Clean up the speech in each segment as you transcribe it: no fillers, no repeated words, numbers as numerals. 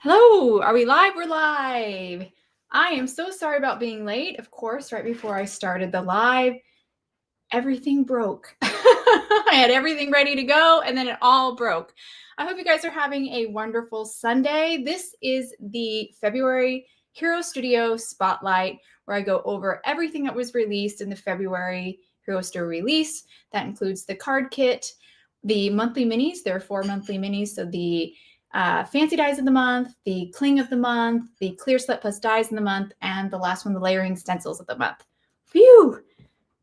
Hello, are we live? We're live. I am so sorry about being late. Of course, right before I started the live, everything broke. I had everything ready to go and then it all broke. I hope you guys are having a wonderful Sunday. This is the February Hero Studio Spotlight, where I go over everything that was released in the February Hero Studio release. That includes the card kit, the monthly minis. There are 4 monthly minis. So the fancy dies of the month, the cling of the month, the clear slip plus dies in the month, and the last one, the layering stencils of the month. Phew!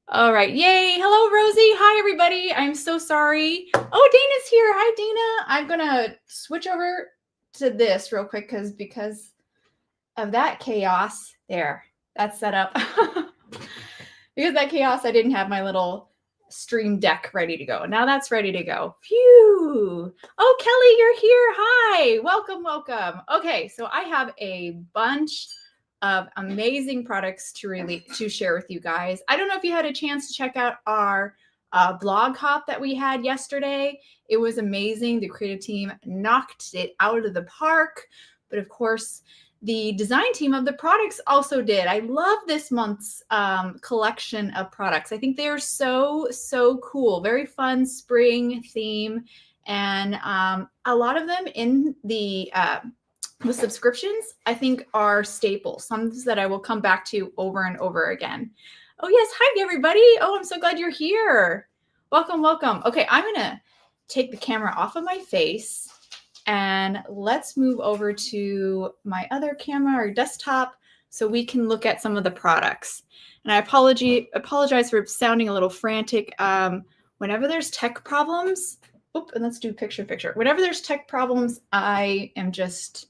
All right, yay! Hello, Rosie. Hi, everybody. I'm so sorry. Oh, Dana's here. Hi, Dana. I'm gonna switch over to this real quick because of that chaos. There, that's set up. Because of that chaos, I didn't have my little stream deck ready to go. Now that's ready to go. Phew. Oh, Kelly, you're here. Hi. Welcome, welcome. Okay, so I have a bunch of amazing products to share with you guys. I don't know if you had a chance to check out our blog hop that we had yesterday. It was amazing. The creative team knocked it out of the park. But of course, the design team of the products also did. I love this month's collection of products. I think they are so cool. Very fun spring theme. And a lot of them in the subscriptions, I think, are staples. Some that I will come back to over and over again. Oh, yes. Hi, everybody. Oh, I'm so glad you're here. Welcome, welcome. Okay, I'm going to take the camera off of my face. And let's move over to my other camera or desktop so we can look at some of the products. And I apologize for sounding a little frantic. Whenever there's tech problems, and let's do picture. Whenever there's tech problems, I am just,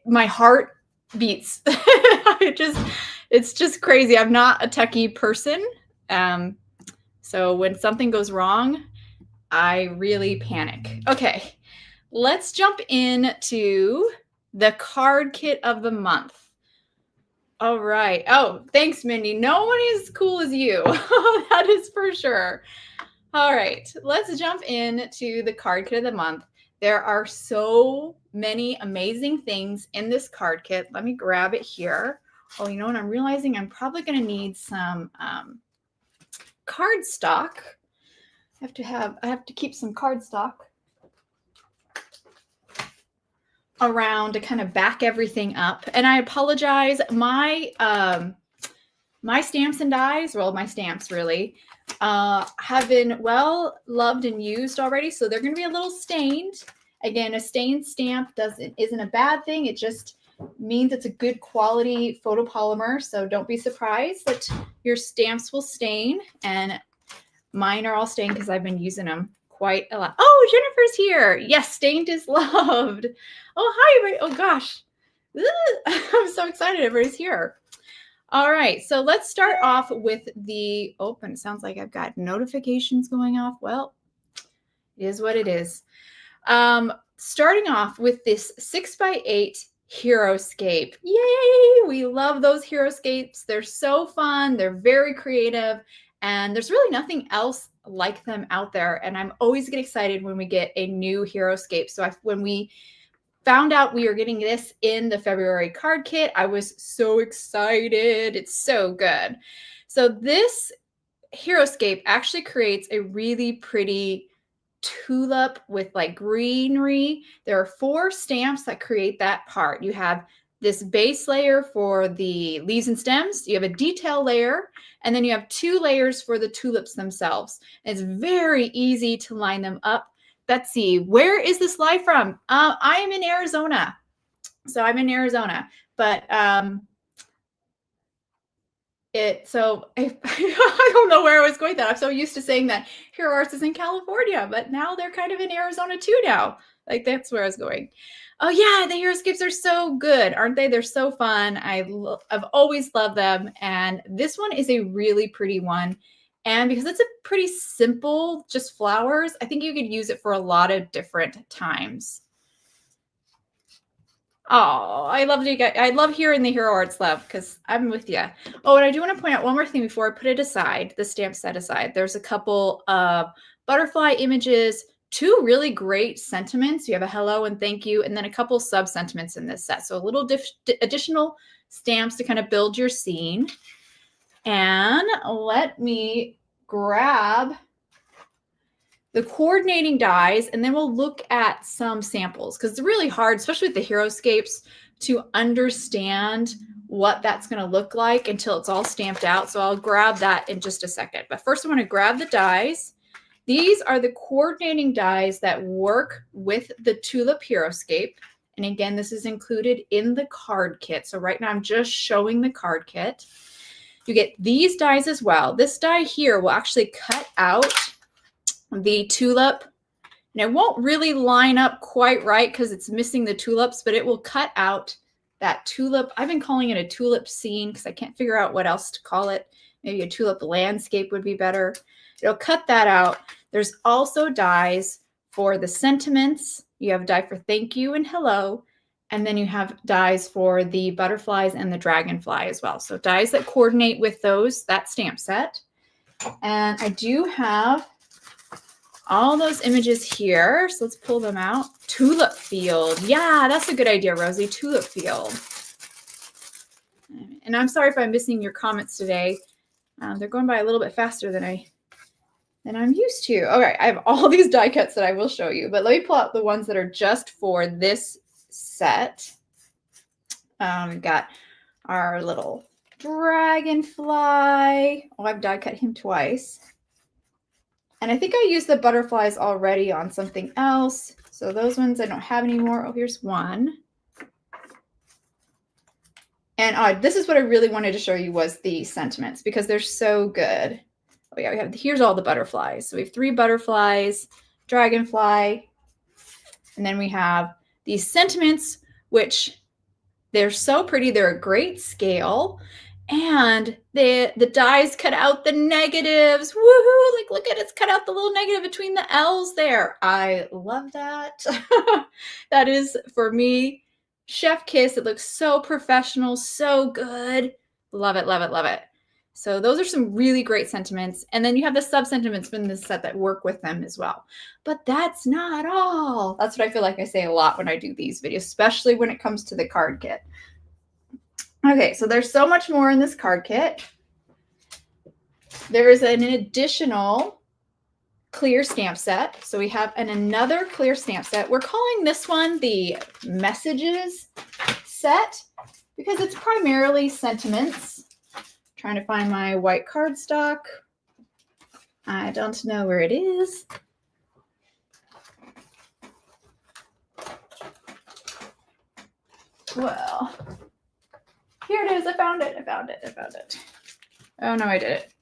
my heart beats. It's just crazy. I'm not a techie person. So when something goes wrong, I really panic. Okay. Let's jump into the card kit of the month. All right. Oh, thanks, Mindy. No one is as cool as you. That is for sure. All right. Let's jump into the card kit of the month. There are so many amazing things in this card kit. Let me grab it here. Oh, you know what? I'm realizing I'm probably going to need some card stock. I have to keep some card stock around to kind of back everything up. And I apologize. My stamps and dies, well, my stamps really, have been well loved and used already. So they're going to be a little stained. Again, a stained stamp isn't a bad thing. It just means it's a good quality photopolymer. So don't be surprised that your stamps will stain. And mine are all stained because I've been using them quite a lot. Oh, Jennifer's here. Yes, stained is loved. Oh, hi, everybody. Oh, gosh. I'm so excited everybody's here. All right, so let's start off with the open. It sounds like I've got notifications going off. Well, it is what it is. Starting off with this 6x8 Heroscape. Yay! We love those Heroscapes. They're so fun. They're very creative. And there's really nothing else like them out there. And I'm always get excited when we get a new Heroscape. So when we found out we were getting this in the February card kit, I was so excited. It's so good. So this Heroscape actually creates a really pretty tulip with like greenery. There are 4 stamps that create that part. You have this base layer for the leaves and stems, you have a detail layer, and then you have 2 layers for the tulips themselves. And it's very easy to line them up. Betsy, where is this live from? I am in Arizona. So I'm in Arizona, but I don't know where I was going with that. I'm so used to saying that Hero Arts is in California, but now they're kind of in Arizona too now. Like that's where I was going. Oh yeah, the Heroscapes are so good, aren't they? They're so fun. I've always loved them. And this one is a really pretty one. And because it's a pretty simple, just flowers, I think you could use it for a lot of different times. Oh, I love you guys. I love hearing the Hero Arts love because I'm with you. Oh, and I do want to point out one more thing before I put it aside, the stamp set aside. There's a couple of butterfly images, two really great sentiments. You have a hello and thank you, and then a couple sub sentiments in this set. So a little additional stamps to kind of build your scene. And let me grab the coordinating dies, and then we'll look at some samples, because it's really hard, especially with the Heroscapes, to understand what that's going to look like until it's all stamped out. So I'll grab that in just a second. But first I want to grab the dies. These are the coordinating dies that work with the Tulip Heroscape. And again, this is included in the card kit. So right now I'm just showing the card kit. You get these dies as well. This die here will actually cut out the tulip. And it won't really line up quite right because it's missing the tulips, but it will cut out that tulip. I've been calling it a tulip scene because I can't figure out what else to call it. Maybe a tulip landscape would be better. It'll cut that out. There's also dies for the sentiments. You have a die for thank you and hello. And then you have dies for the butterflies and the dragonfly as well. So dies that coordinate with those, that stamp set. And I do have all those images here. So let's pull them out. Tulip field. Yeah, that's a good idea, Rosie. Tulip field. And I'm sorry if I'm missing your comments today. They're going by a little bit faster than I'm used to. All right, I have all these die cuts that I will show you, but let me pull out the ones that are just for this set. We've got our little dragonfly. Oh, I've die cut him twice. And I think I used the butterflies already on something else. So those ones I don't have anymore. Oh, here's one. And this is what I really wanted to show you was the sentiments because they're so good. Oh yeah, here's all the butterflies. So we have 3 butterflies, dragonfly, and then we have these sentiments, which they're so pretty. They're a great scale. And the dies cut out the negatives. Woohoo! Like, look at it. It's cut out the little negative between the L's there. I love that. That is, for me, chef kiss. It looks so professional, so good. Love it, love it, love it. So those are some really great sentiments. And then you have the sub-sentiments from this set that work with them as well. But that's not all. That's what I feel like I say a lot when I do these videos, especially when it comes to the card kit. Okay, so there's so much more in this card kit. There is an additional clear stamp set. So we have another clear stamp set. We're calling this one the messages set because it's primarily sentiments. Trying to find my white cardstock. I don't know where it is. Well, here it is. I found it. I found it. I found it. Oh, no, I did it.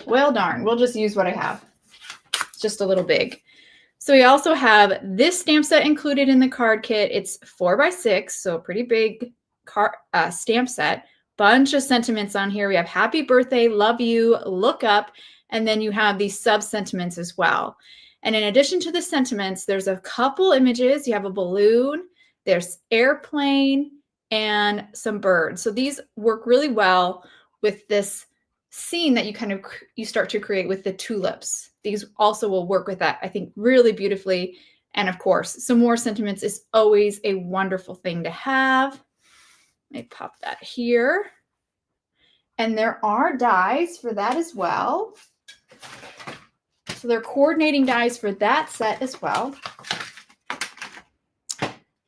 Well, darn. We'll just use what I have. It's just a little big. So we also have this stamp set included in the card kit. It's 4x6, so a pretty big stamp set. Bunch of sentiments on here. We have happy birthday, love you, look up, and then you have these sub-sentiments as well. And in addition to the sentiments, there's a couple images. You have a balloon, there's airplane, and some birds. So these work really well with this scene that you start to create with the tulips. These also will work with that, I think, really beautifully. And of course, some more sentiments is always a wonderful thing to have. Let me pop that here. And there are dies for that as well. So they're coordinating dies for that set as well.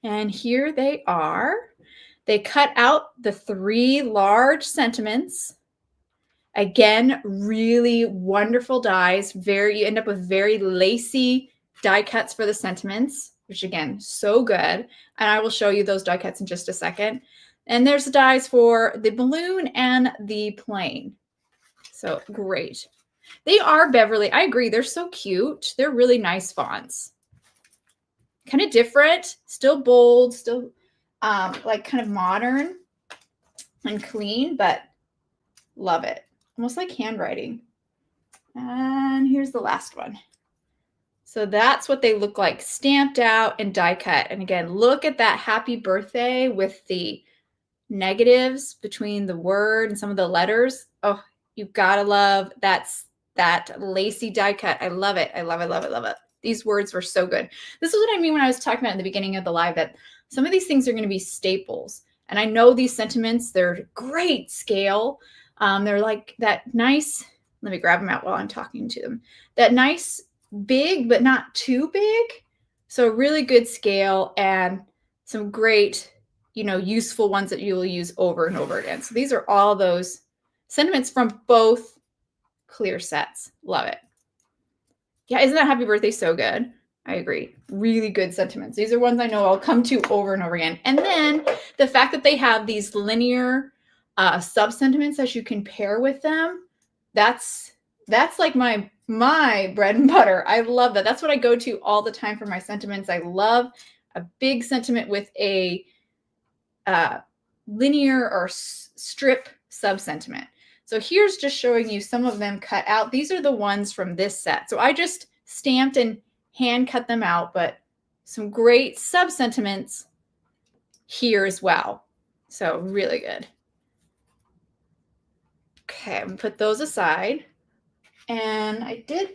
And here they are. They cut out the 3 large sentiments. Again, really wonderful dies. You end up with very lacy die cuts for the sentiments, which again, so good. And I will show you those die cuts in just a second. And there's the dies for the balloon and the plane. So great. They are Beverly. I agree. They're so cute. They're really nice fonts. Kind of different, still bold, still like kind of modern and clean, but love it. Almost like handwriting. And here's the last one. So that's what they look like, stamped out and die cut. And again, look at that happy birthday with the negatives between the word and some of the letters. Oh, you gotta love that lacy die cut. I love it. I love it, love it, love it. These words were so good. This is what I mean when I was talking about in the beginning of the live, that some of these things are going to be staples. And I know these sentiments, they're great scale. They're like that nice, let me grab them out while I'm talking to them. That nice big, but not too big. So really good scale and some great, useful ones that you will use over and over again. So these are all those sentiments from both clear sets. Love it. Yeah, isn't that Happy Birthday so good? I agree. Really good sentiments. These are ones I know I'll come to over and over again. And then the fact that they have these linear sub-sentiments that you can pair with them, that's like my bread and butter. I love that. That's what I go to all the time for my sentiments. I love a big sentiment with a linear or strip sub-sentiment. So here's just showing you some of them cut out. These are the ones from this set. So I just stamped and hand cut them out, but some great sub-sentiments here as well. So really good. Okay, I'm gonna put those aside. And I did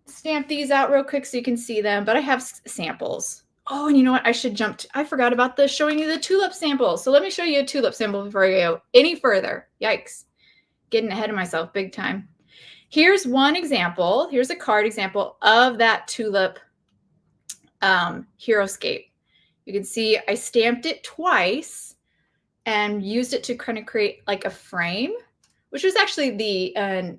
stamp these out real quick so you can see them, but I have samples. Oh, and you know what? I forgot about showing you the tulip sample. So let me show you a tulip sample before I go any further. Yikes. Getting ahead of myself big time. Here's one example. Here's a card example of that tulip Heroscape. You can see I stamped it twice and used it to kind of create like a frame, which was actually the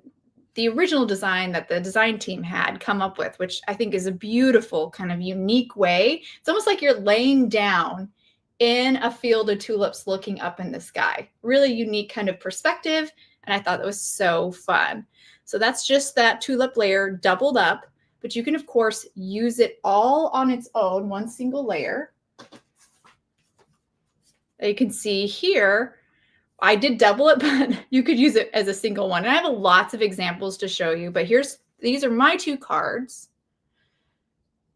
original design that the design team had come up with, which I think is a beautiful kind of unique way. It's almost like you're laying down in a field of tulips looking up in the sky. Really unique kind of perspective. And I thought that was so fun. So that's just that tulip layer doubled up, but you can of course use it all on its own, one single layer. You can see here, I did double it, but you could use it as a single one. And I have lots of examples to show you, but these are my two cards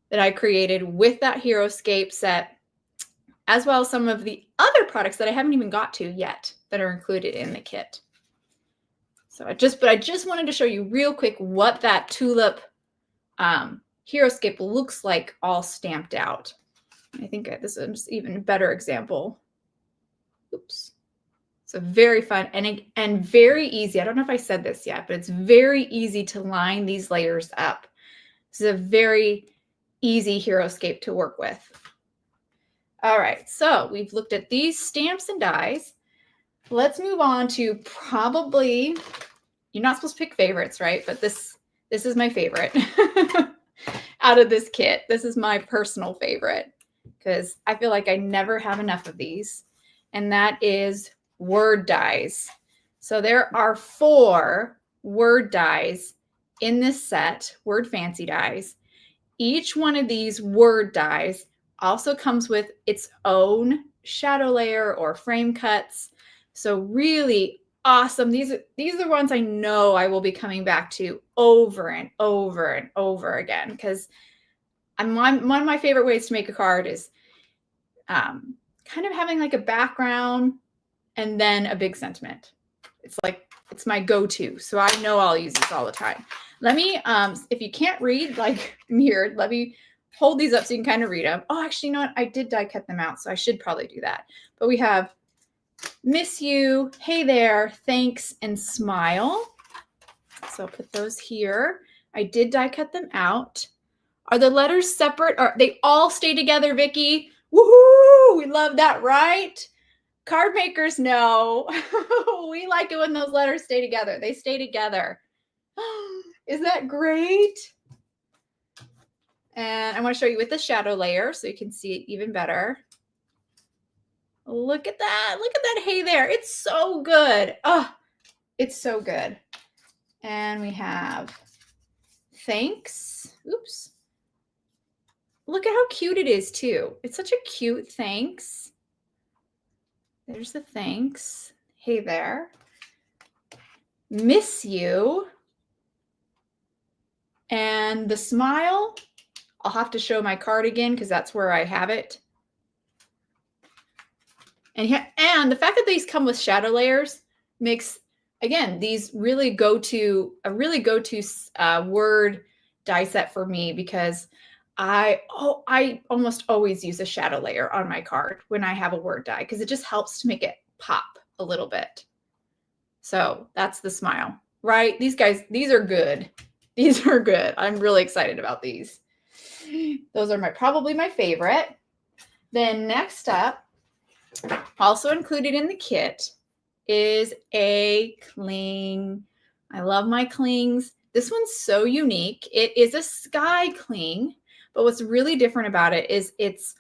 that I created with that Heroscape set, as well as some of the other products that I haven't even got to yet that are included in the kit. So I just wanted to show you real quick what that tulip Heroscape looks like all stamped out. I think this is an even better example. Oops. So very fun and very easy. I don't know if I said this yet, but it's very easy to line these layers up. This is a very easy Heroscape to work with. All right, so we've looked at these stamps and dies. Let's move on to probably, you're not supposed to pick favorites, right? But this is my favorite out of this kit. This is my personal favorite because I feel like I never have enough of these. And that is word dies. So there are 4 word dies in this set, word fancy dies. Each one of these word dies also comes with its own shadow layer or frame cuts. So really awesome. These are the ones I know I will be coming back to over and over and over again, because one of my favorite ways to make a card is kind of having like a background and then a big sentiment. It's my go-to. So I know I'll use this all the time. Let me, if you can't read like mirrored, let me hold these up so you can kind of read them. Oh, actually, you know what? I did die cut them out, so I should probably do that. But we have miss you, hey there, thanks, and smile. So I'll put those here. I did die cut them out. Are the letters separate? Or they all stay together, Vicki? Woohoo! We love that, right? Card makers know. We like it when those letters stay together. They stay together. Is that great? And I want to show you with the shadow layer so you can see it even better. Look at that. Look at that hey there. It's so good. Oh, it's so good. And we have thanks. Oops. Look at how cute it is too. It's such a cute thanks. There's the thanks. Hey there. Miss you. And the smile. I'll have to show my card again because that's where I have it. And the fact that these come with shadow layers makes, again, these really go to word die set for me because I almost always use a shadow layer on my card when I have a word die because it just helps to make it pop a little bit. So that's the smile, right? These guys, these are good. These are good. I'm really excited about these. Those are probably my favorite. Then next up, also included in the kit, is a cling. I love my clings. This one's so unique. It is a sky cling, but what's really different about it is it's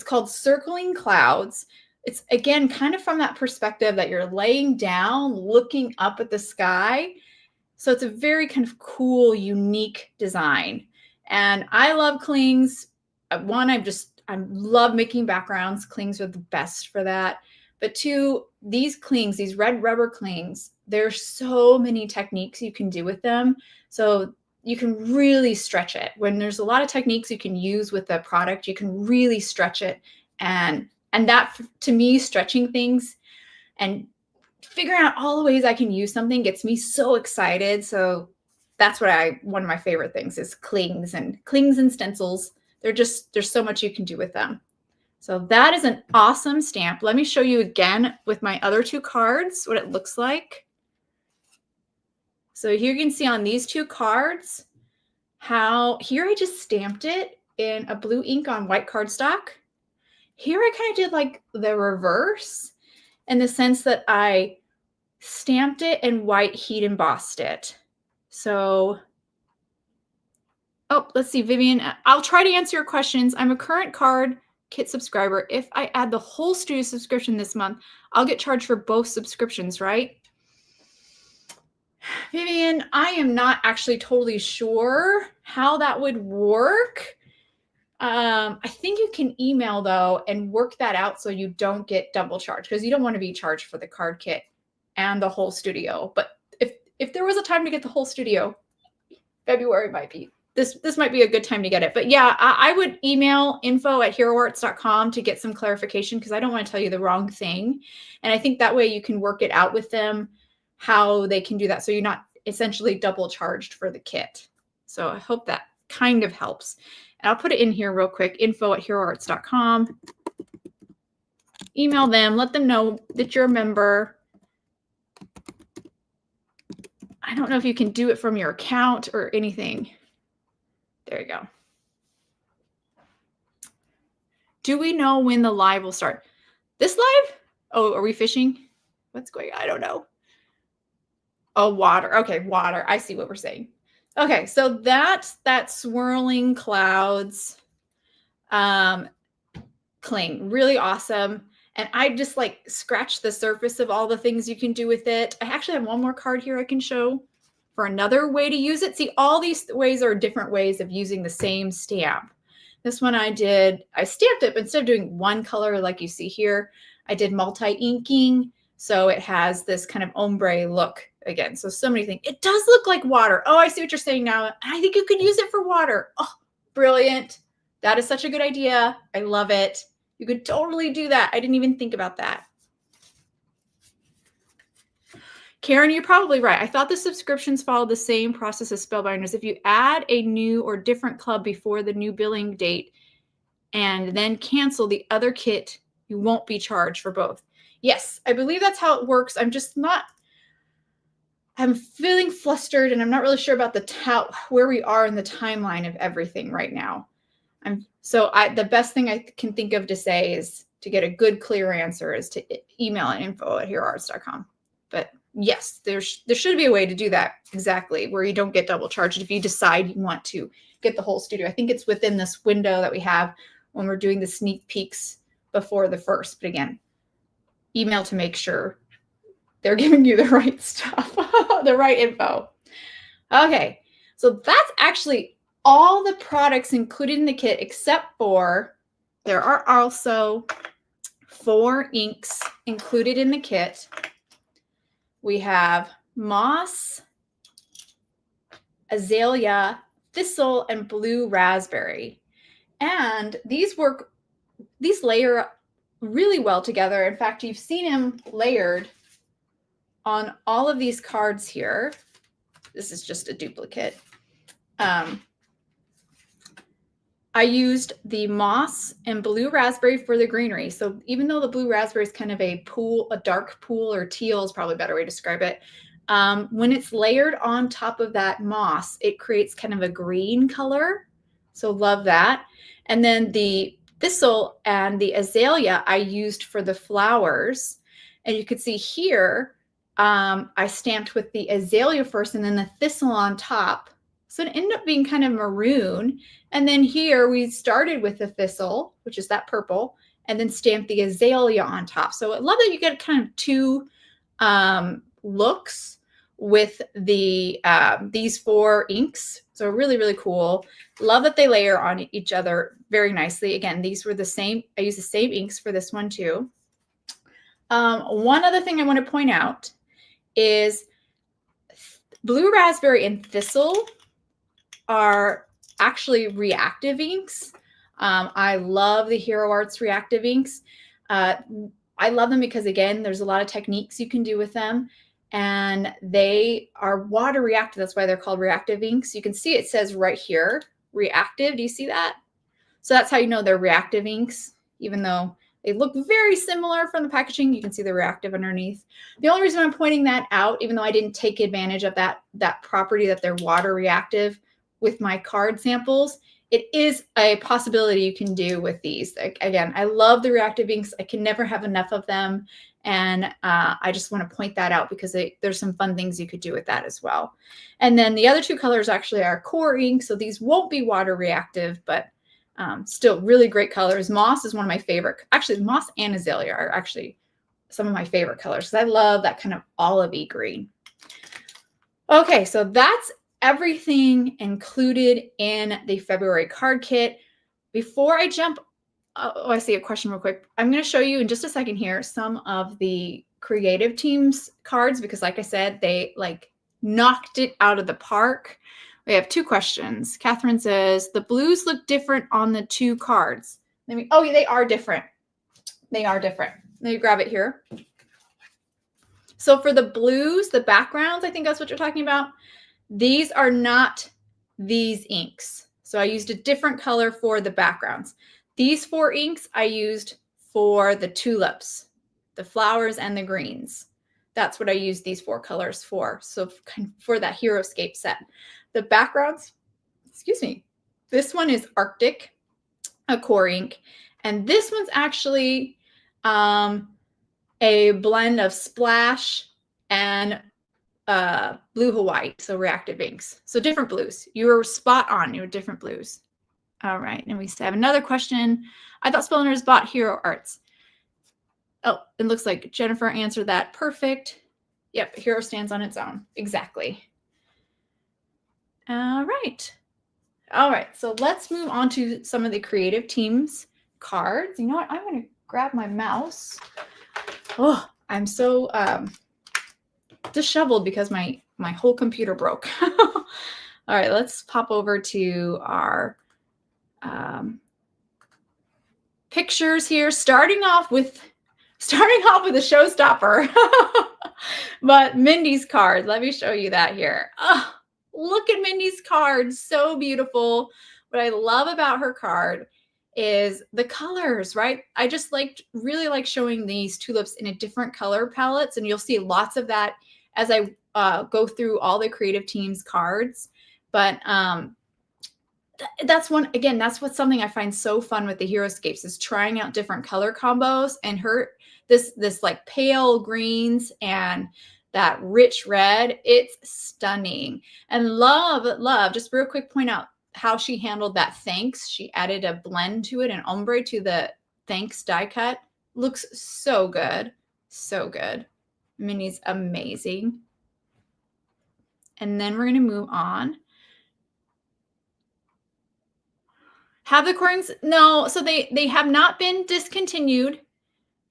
called circling clouds. It's again kind of from that perspective that you're laying down, looking up at the sky. So it's a very kind of cool, unique design. And I love clings. One, I love making backgrounds. Clings are the best for that. But two, these clings, these red rubber clings, there's so many techniques you can do with them. So you can really stretch it. When there's a lot of techniques you can use with the product, you can really stretch it. And that, to me, stretching things and figuring out all the ways I can use something gets me so excited. So that's one of my favorite things is clings and stencils. There's so much you can do with them. So that is an awesome stamp. Let me show you again with my other two cards what it looks like. So here you can see on these two cards how here I just stamped it in a blue ink on white cardstock. Here I kind of did like the reverse in the sense that I stamped it in white heat embossed it. So, oh, let's see, Vivian, I'll try to answer your questions. I'm a current card kit subscriber. If I add the whole studio subscription this month, I'll get charged for both subscriptions, right? Vivian, I am not actually totally sure how that would work. I think you can email though and work that out so you don't get double charged because you don't want to be charged for the card kit and the whole studio. But if there was a time to get the whole studio, February might be. This might be a good time to get it. But yeah, I would email info@heroarts.com to get some clarification because I don't want to tell you the wrong thing. And I think that way you can work it out with them how they can do that so you're not essentially double charged for the kit. So I hope that kind of helps. And I'll put it in here real quick, info@heroarts.com. Email them, let them know that you're a member. I don't know if you can do it from your account or anything. There you go. Do we know when the live will start? This live? Oh, are we fishing? What's going on? I don't know. Oh, water. Okay, water. I see what we're saying. Okay, so that's that swirling clouds cling. Really awesome. And I just like scratched the surface of all the things you can do with it. I actually have one more card here I can show for another way to use it. See, all these ways are different ways of using the same stamp. This one I stamped it, but instead of doing one color like you see here, I did multi-inking. So it has this kind of ombre look again. So many things. It does look like water. Oh, I see what you're saying now. I think you could use it for water. Oh, brilliant. That is such a good idea. I love it. You could totally do that. I didn't even think about that. Karen, you're probably right. I thought the subscriptions follow the same process as Spellbinders. If you add a new or different club before the new billing date and then cancel the other kit, you won't be charged for both. Yes, I believe that's how it works. I'm feeling flustered and I'm not really sure about where we are in the timeline of everything right now. The best thing I can think of to say is to get a good, clear answer is to email at info@heroarts.com. But yes, there should be a way to do that exactly where you don't get double charged if you decide you want to get the whole studio. I think it's within this window that we have when we're doing the sneak peeks before the first. But again, email to make sure they're giving you the right stuff, the right info. Okay, so that's actually all the products included in the kit except for there are also 4 inks included in the kit. We have moss, azalea, thistle, and blue raspberry. And these layer really well together. In fact, you've seen them layered on all of these cards here. This is just a duplicate. I used the moss and blue raspberry for the greenery. So even though the blue raspberry is kind of a dark pool, or teal is probably a better way to describe it, when it's layered on top of that moss, it creates kind of a green color. So love that. And then the thistle and the azalea I used for the flowers. And you could see here, I stamped with the azalea first and then the thistle on top. So it ended up being kind of maroon. And then here we started with the thistle, which is that purple, and then stamped the azalea on top. So I love that you get kind of two looks with the these 4 inks. So really, really cool. Love that they layer on each other very nicely. Again, these were the same. I used the same inks for this one too. One other thing I want to point out is blue raspberry and thistle are actually reactive inks. I love the Hero Arts reactive inks. I love them because, again, there's a lot of techniques you can do with them, and they are water reactive. That's why they're called reactive inks. You can see it says right here, reactive. Do you see that? So that's how you know they're reactive inks, even though they look very similar from the packaging. You can see the reactive underneath. The only reason I'm pointing that out, even though I didn't take advantage of that property that they're water reactive with my card samples, it is a possibility you can do with these. Again, I love the reactive inks. I can never have enough of them. And I just want to point that out because there's some fun things you could do with that as well. And then the other 2 colors actually are core ink. So these won't be water reactive, but still really great colors. Moss is one of my favorite. Actually, moss and azalea are actually some of my favorite colors because I love that kind of olivey green. Okay, so that's everything included in the February card kit. Before I jump, oh, I see a question real quick. I'm going to show you in just a second here some of the creative teams cards because, like I said, they knocked it out of the park. We have 2 questions. Catherine says, the blues look different on the 2 cards. Oh, yeah, they are different. They are different. Let me grab it here. So for the blues, the backgrounds, I think that's what you're talking about. These are not these inks. So I used a different color for the backgrounds. These 4 inks I used for the tulips, the flowers, and the greens. That's what I used these 4 colors for. So for that Heroscape set. The backgrounds, excuse me, this one is Arctic, a core ink. And this one's actually a blend of Splash and Blue Hawaii, so reactive inks. So different blues. You were spot on. You were different blues. All right, and we have another question. I thought Spellrunners bought Hero Arts. Oh, it looks like Jennifer answered that. Perfect. Yep, Hero stands on its own. Exactly. All right. All right, so let's move on to some of the creative teams cards. You know what? I'm going to grab my mouse. Oh, I'm so disheveled because my whole computer broke. All right, let's pop over to our pictures here. Starting off with a showstopper, but Mindy's card. Let me show you that here. Oh, look at Mindy's card, so beautiful. What I love about her card is the colors, right? I just really like showing these tulips in a different color palettes, and you'll see lots of that as I go through all the creative teams cards. But that's something I find so fun with the Heroscapes is trying out different color combos, and this like pale greens and that rich red. It's stunning. And love, just real quick point out how she handled that thanks. She added a blend to it, an ombre to the thanks die cut. Looks so good. So good. Minnie's amazing. And then we're going to move on. Have the coins? No, so they have not been discontinued,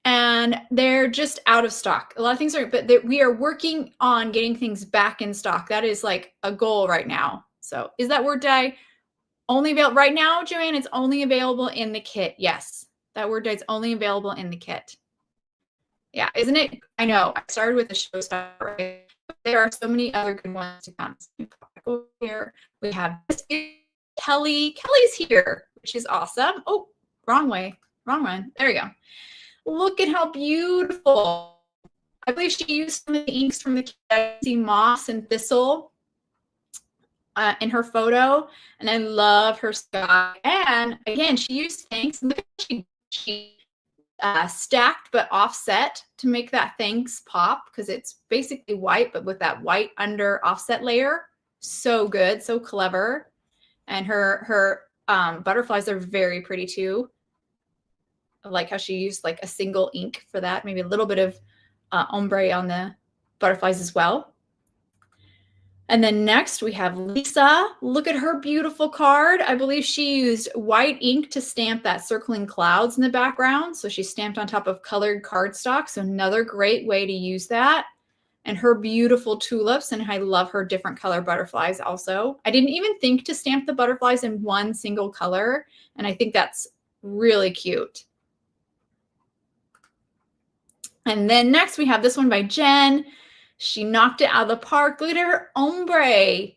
and they're just out of stock. A lot of things are, but we are working on getting things back in stock. That is like a goal right now. So is that word die only available right now, Joanne? It's only available in the kit. Yes, that word die is only available in the kit. Yeah, isn't it? I know. I started with a showstopper. Right? there are so many other good ones to come. So here we have Kelly. Kelly's here, which is awesome. Oh, wrong way. Wrong one. There you go. Look at how beautiful. I believe she used some of the inks from the moss and thistle in her photo, and I love her sky. And again, she used thanks. Look at she stacked but offset to make that thanks pop, because it's basically white, but with that white under offset layer. So good, so clever. And her butterflies are very pretty too. I like how she used like a single ink for that, maybe a little bit of ombre on the butterflies as well. And then next we have Lisa. Look at her beautiful card. I believe she used white ink to stamp that circling clouds in the background. So she stamped on top of colored cardstock. So another great way to use that. And her beautiful tulips. And I love her different color butterflies also. I didn't even think to stamp the butterflies in one single color. And I think that's really cute. And then next we have this one by Jen. She knocked it out of the park. Look at her ombre,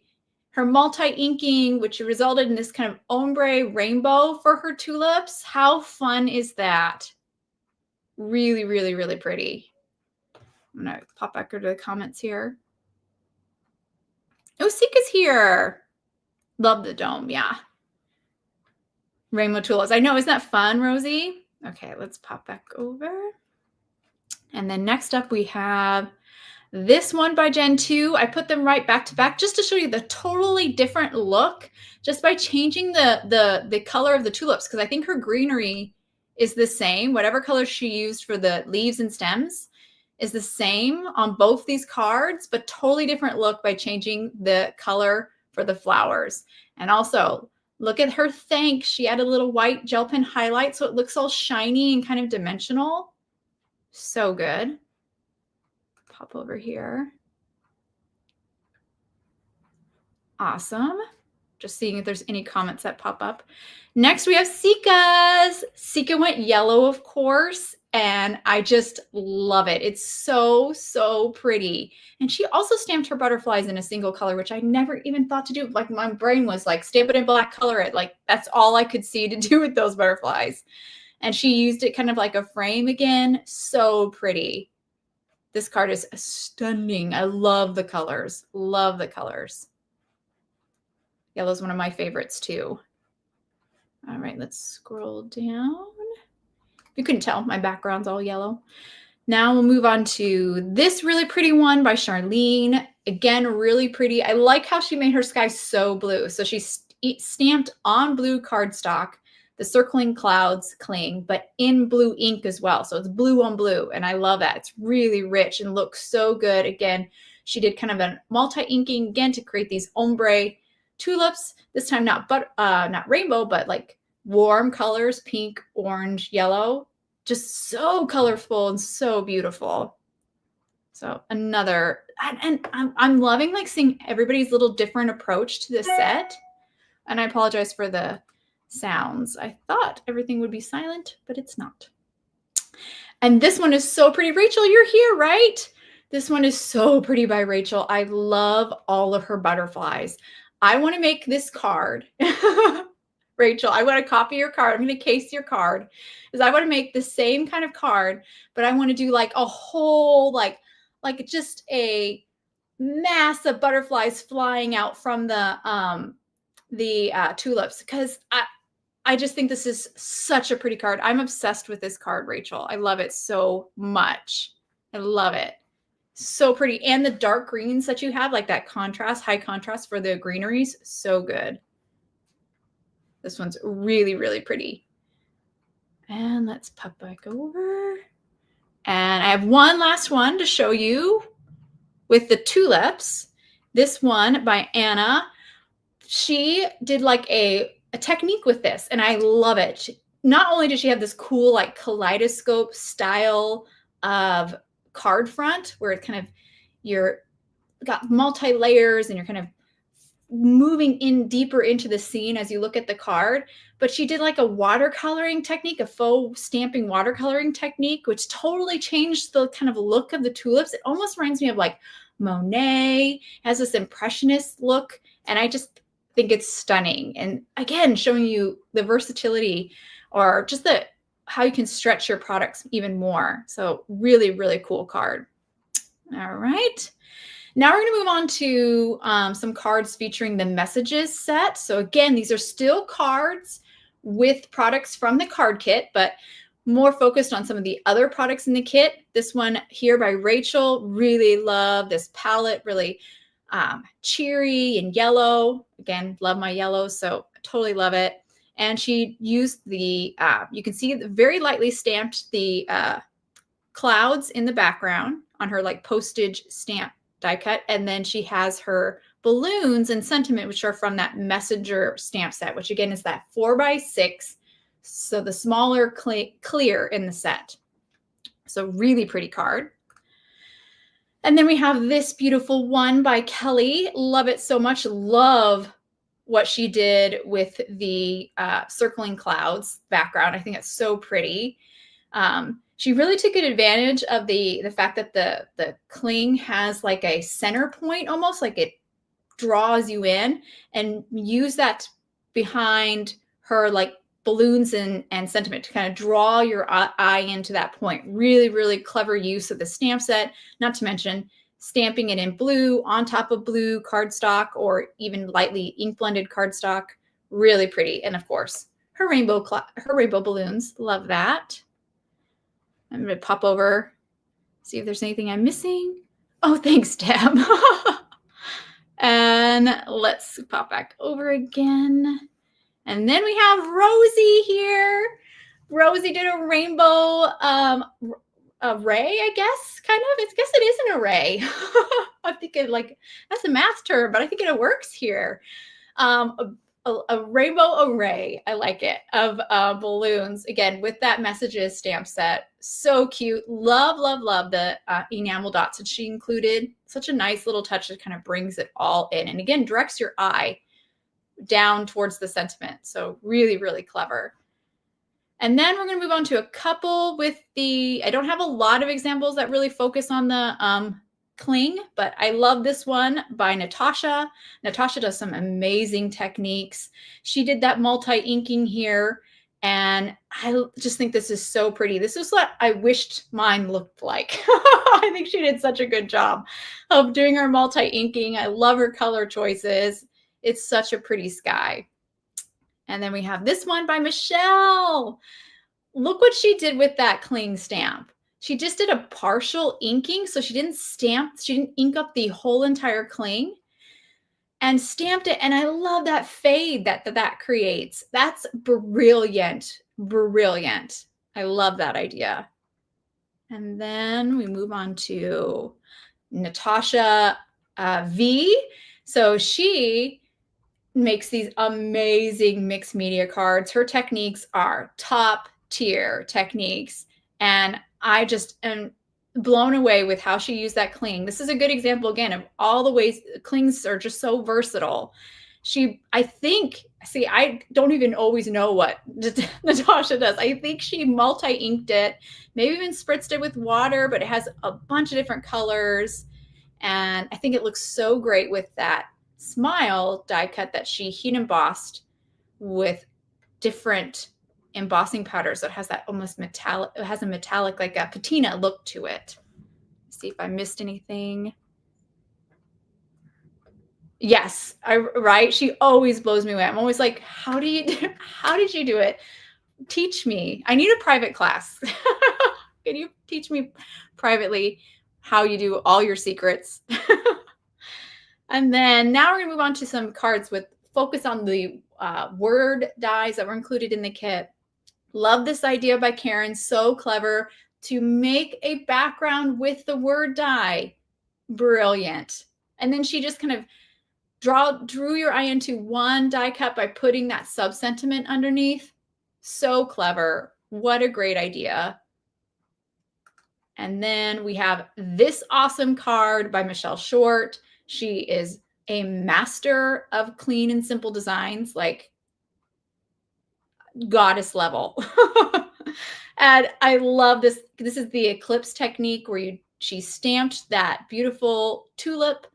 her multi-inking, which resulted in this kind of ombre rainbow for her tulips. How fun is that? Really, really, really pretty. I'm gonna pop back over to the comments here. Oh, Sika's here. Love the dome, yeah. Rainbow tulips. I know, isn't that fun, Rosie? Okay, let's pop back over. And then next up we have this one by Jen 2. I put them right back to back just to show you the totally different look just by changing the color of the tulips, because I think her greenery is the same. Whatever color she used for the leaves and stems is the same on both these cards, but totally different look by changing the color for the flowers. And also, look at her thanks. She added a little white gel pen highlight so it looks all shiny and kind of dimensional. So good. Pop over here. Awesome. Just seeing if there's any comments that pop up. Next, we have Sika's. Sika went yellow, of course, and I just love it. It's so, so pretty. And she also stamped her butterflies in a single color, which I never even thought to do. Like, my brain was like, stamp it in black, color it. Like, that's all I could see to do with those butterflies. And she used it kind of like a frame again. So pretty. This card is stunning. I love the colors. Love the colors. Yellow is one of my favorites too. All right, let's scroll down. You couldn't tell, my background's all yellow. Now we'll move on to this really pretty one by Charlene. Again, really pretty. I like how she made her sky so blue. So she stamped on blue cardstock the circling clouds cling, but in blue ink as well. So it's blue on blue, and I love that. It's really rich and looks so good. Again, she did kind of a multi-inking again to create these ombre tulips. This time not rainbow, but like warm colors, pink, orange, yellow. Just so colorful and so beautiful. So another, and I'm loving like seeing everybody's little different approach to this set. And I apologize for the sounds. I thought everything would be silent, but it's not. And this one is so pretty. Rachel, you're here, right? This one is so pretty by Rachel. I love all of her butterflies. I want to make this card. Rachel, I want to copy your card. I'm going to case your card because I want to make the same kind of card, but I want to do like a whole, like just a mass of butterflies flying out from the tulips, because I just think this is such a pretty card. I'm obsessed with this card, Rachel. I love it so much. I love it. So pretty. And the dark greens that you have, like that contrast, high contrast for the greeneries, so good. This one's really, really pretty. And let's pop back over. And I have one last one to show you with the tulips. This one by Anna. She did like a technique with this, and I love it. Not only does she have this cool like kaleidoscope style of card front where it kind of, you're got multi layers and you're kind of moving in deeper into the scene as you look at the card, but she did like a watercoloring technique, a faux stamping watercoloring technique, which totally changed the kind of look of the tulips. It almost reminds me of like Monet. It has this impressionist look, and I just think it's stunning. And again, showing you the versatility or just the how you can stretch your products even more. So really, really cool card. All right. Now we're going to move on to some cards featuring the messages set. So again, these are still cards with products from the card kit, but more focused on some of the other products in the kit. This one here by Rachel, really love this palette, really cheery and yellow. Again, love my yellows, so totally love it. And she used the, you can see very lightly stamped the clouds in the background on her like postage stamp die cut. And then she has her balloons and sentiment, which are from that messenger stamp set, which again is that 4x6. So the smaller clear in the set. So really pretty card. And then we have this beautiful one by Kelly. Love it so much. Love what she did with the circling clouds background. I think it's so pretty. She really took advantage of the fact that the cling has like a center point, almost like it draws you in, and use that behind her like balloons and sentiment to kind of draw your eye into that point. Really, really clever use of the stamp set, not to mention stamping it in blue on top of blue cardstock or even lightly ink blended cardstock. Really pretty. And of course, her rainbow balloons. Love that. I'm going to pop over, see if there's anything I'm missing. Oh, thanks, Deb. And let's pop back over again. And then we have Rosie here. Rosie did a rainbow array, I guess, kind of. I guess it is an array. I'm thinking like, that's a math term, but I think it works here. A rainbow array, I like it, of balloons, again, with that messages stamp set. So cute. Love, love, love the enamel dots that she included. Such a nice little touch that kind of brings it all in. And again, directs your eye down towards the sentiment. So really, really clever. And then we're going to move on to a couple with the, I don't have a lot of examples that really focus on the cling, but I love this one by Natasha. Natasha does some amazing techniques. She did that multi-inking here, and I just think this is so pretty. This is what I wished mine looked like. I think she did such a good job of doing her multi-inking. I love her color choices. It's such a pretty sky. And then we have this one by Michelle. Look what she did with that cling stamp. She just did a partial inking, so she didn't ink up the whole entire cling and stamped it. And I love that fade that creates. That's brilliant, brilliant. I love that idea. And then we move on to Natasha V. So she makes these amazing mixed media cards. Her techniques are top tier techniques. And I just am blown away with how she used that cling. This is a good example, again, of all the ways clings are just so versatile. I don't even always know what Natasha does. I think she multi-inked it, maybe even spritzed it with water, but it has a bunch of different colors. And I think it looks so great with that smile die cut that she heat embossed with different embossing powder. So it has that almost metallic, it has a metallic, like a patina look to it. Let's see if I missed anything. Yes, right. She always blows me away. I'm always like, how did you do it? Teach me. I need a private class. Can you teach me privately how you do all your secrets? And then now we're going to move on to some cards with focus on the word dies that were included in the kit. Love this idea by Karen. So clever to make a background with the word die. Brilliant. And then she just kind of drew your eye into one die cut by putting that sub-sentiment underneath. So clever. What a great idea. And then we have this awesome card by Michelle Short. She is a master of clean and simple designs, like goddess level. And I love this. This is the eclipse technique where you she stamped that beautiful tulip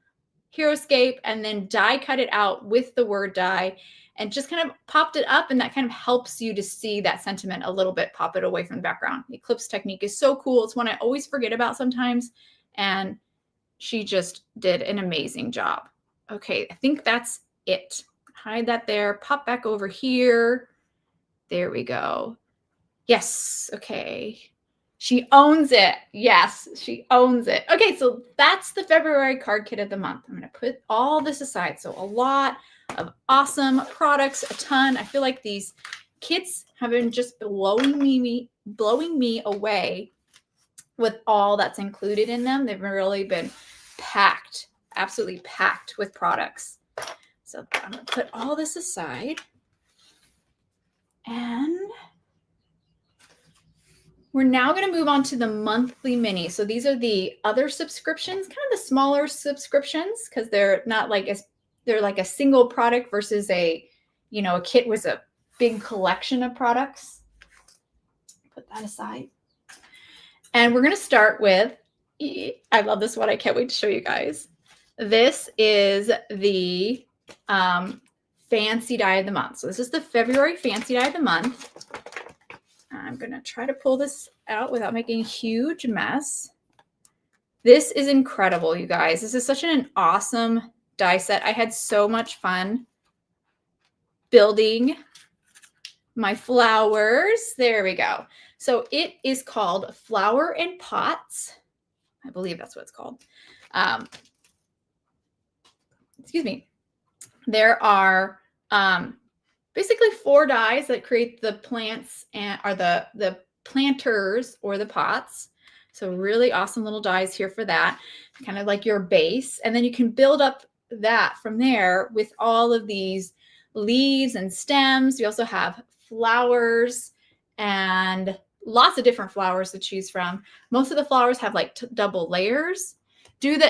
Heroscape and then die cut it out with the word die and just kind of popped it up, and that kind of helps you to see that sentiment a little bit, pop it away from the background. The eclipse technique is so cool. It's one I always forget about sometimes, and she just did an amazing job. Okay, I think that's it. Hide that there, pop back over here. There we go. Yes, okay. She owns it. Yes, she owns it. Okay, so that's the February card kit of the month. I'm going to put all this aside. So a lot of awesome products, a ton. I feel like these kits have been just blowing me away with all that's included in them. They've really been packed, absolutely packed with products. So I'm going to put all this aside. And we're now going to move on to the monthly mini. So these are the other subscriptions, kind of the smaller subscriptions, because they're not like they're like a single product versus a kit was a big collection of products. Put that aside. And we're going to start with, I love this one. I can't wait to show you guys. This is the Fancy Die of the Month. So this is the February Fancy Die of the Month. I'm going to try to pull this out without making a huge mess. This is incredible, you guys. This is such an awesome die set. I had so much fun building my flowers. There we go. So it is called Flower in Pots. I believe that's what it's called. Excuse me. There are basically 4 dies that create the plants and are the planters or the pots. So really awesome little dies here for that, kind of like your base. And then you can build up that from there with all of these leaves and stems. We also have flowers and lots of different flowers to choose from. Most of the flowers have like double layers.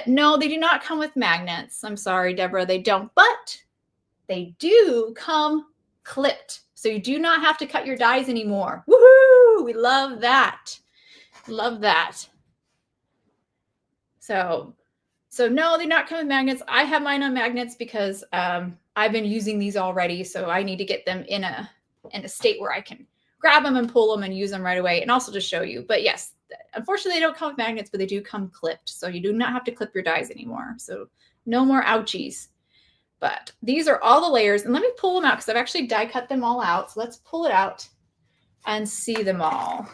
No, they do not come with magnets. I'm sorry, Deborah, they don't, but they do come clipped. So you do not have to cut your dies anymore. Woohoo! We love that. Love that. So no, they not come with magnets. I have mine on magnets because I've been using these already. So I need to get them in a state where I can grab them and pull them and use them right away, and also just show you. But yes, unfortunately, they don't come with magnets, but they do come clipped. So you do not have to clip your dies anymore. So no more ouchies. But these are all the layers. And let me pull them out because I've actually die cut them all out. So let's pull it out and see them all.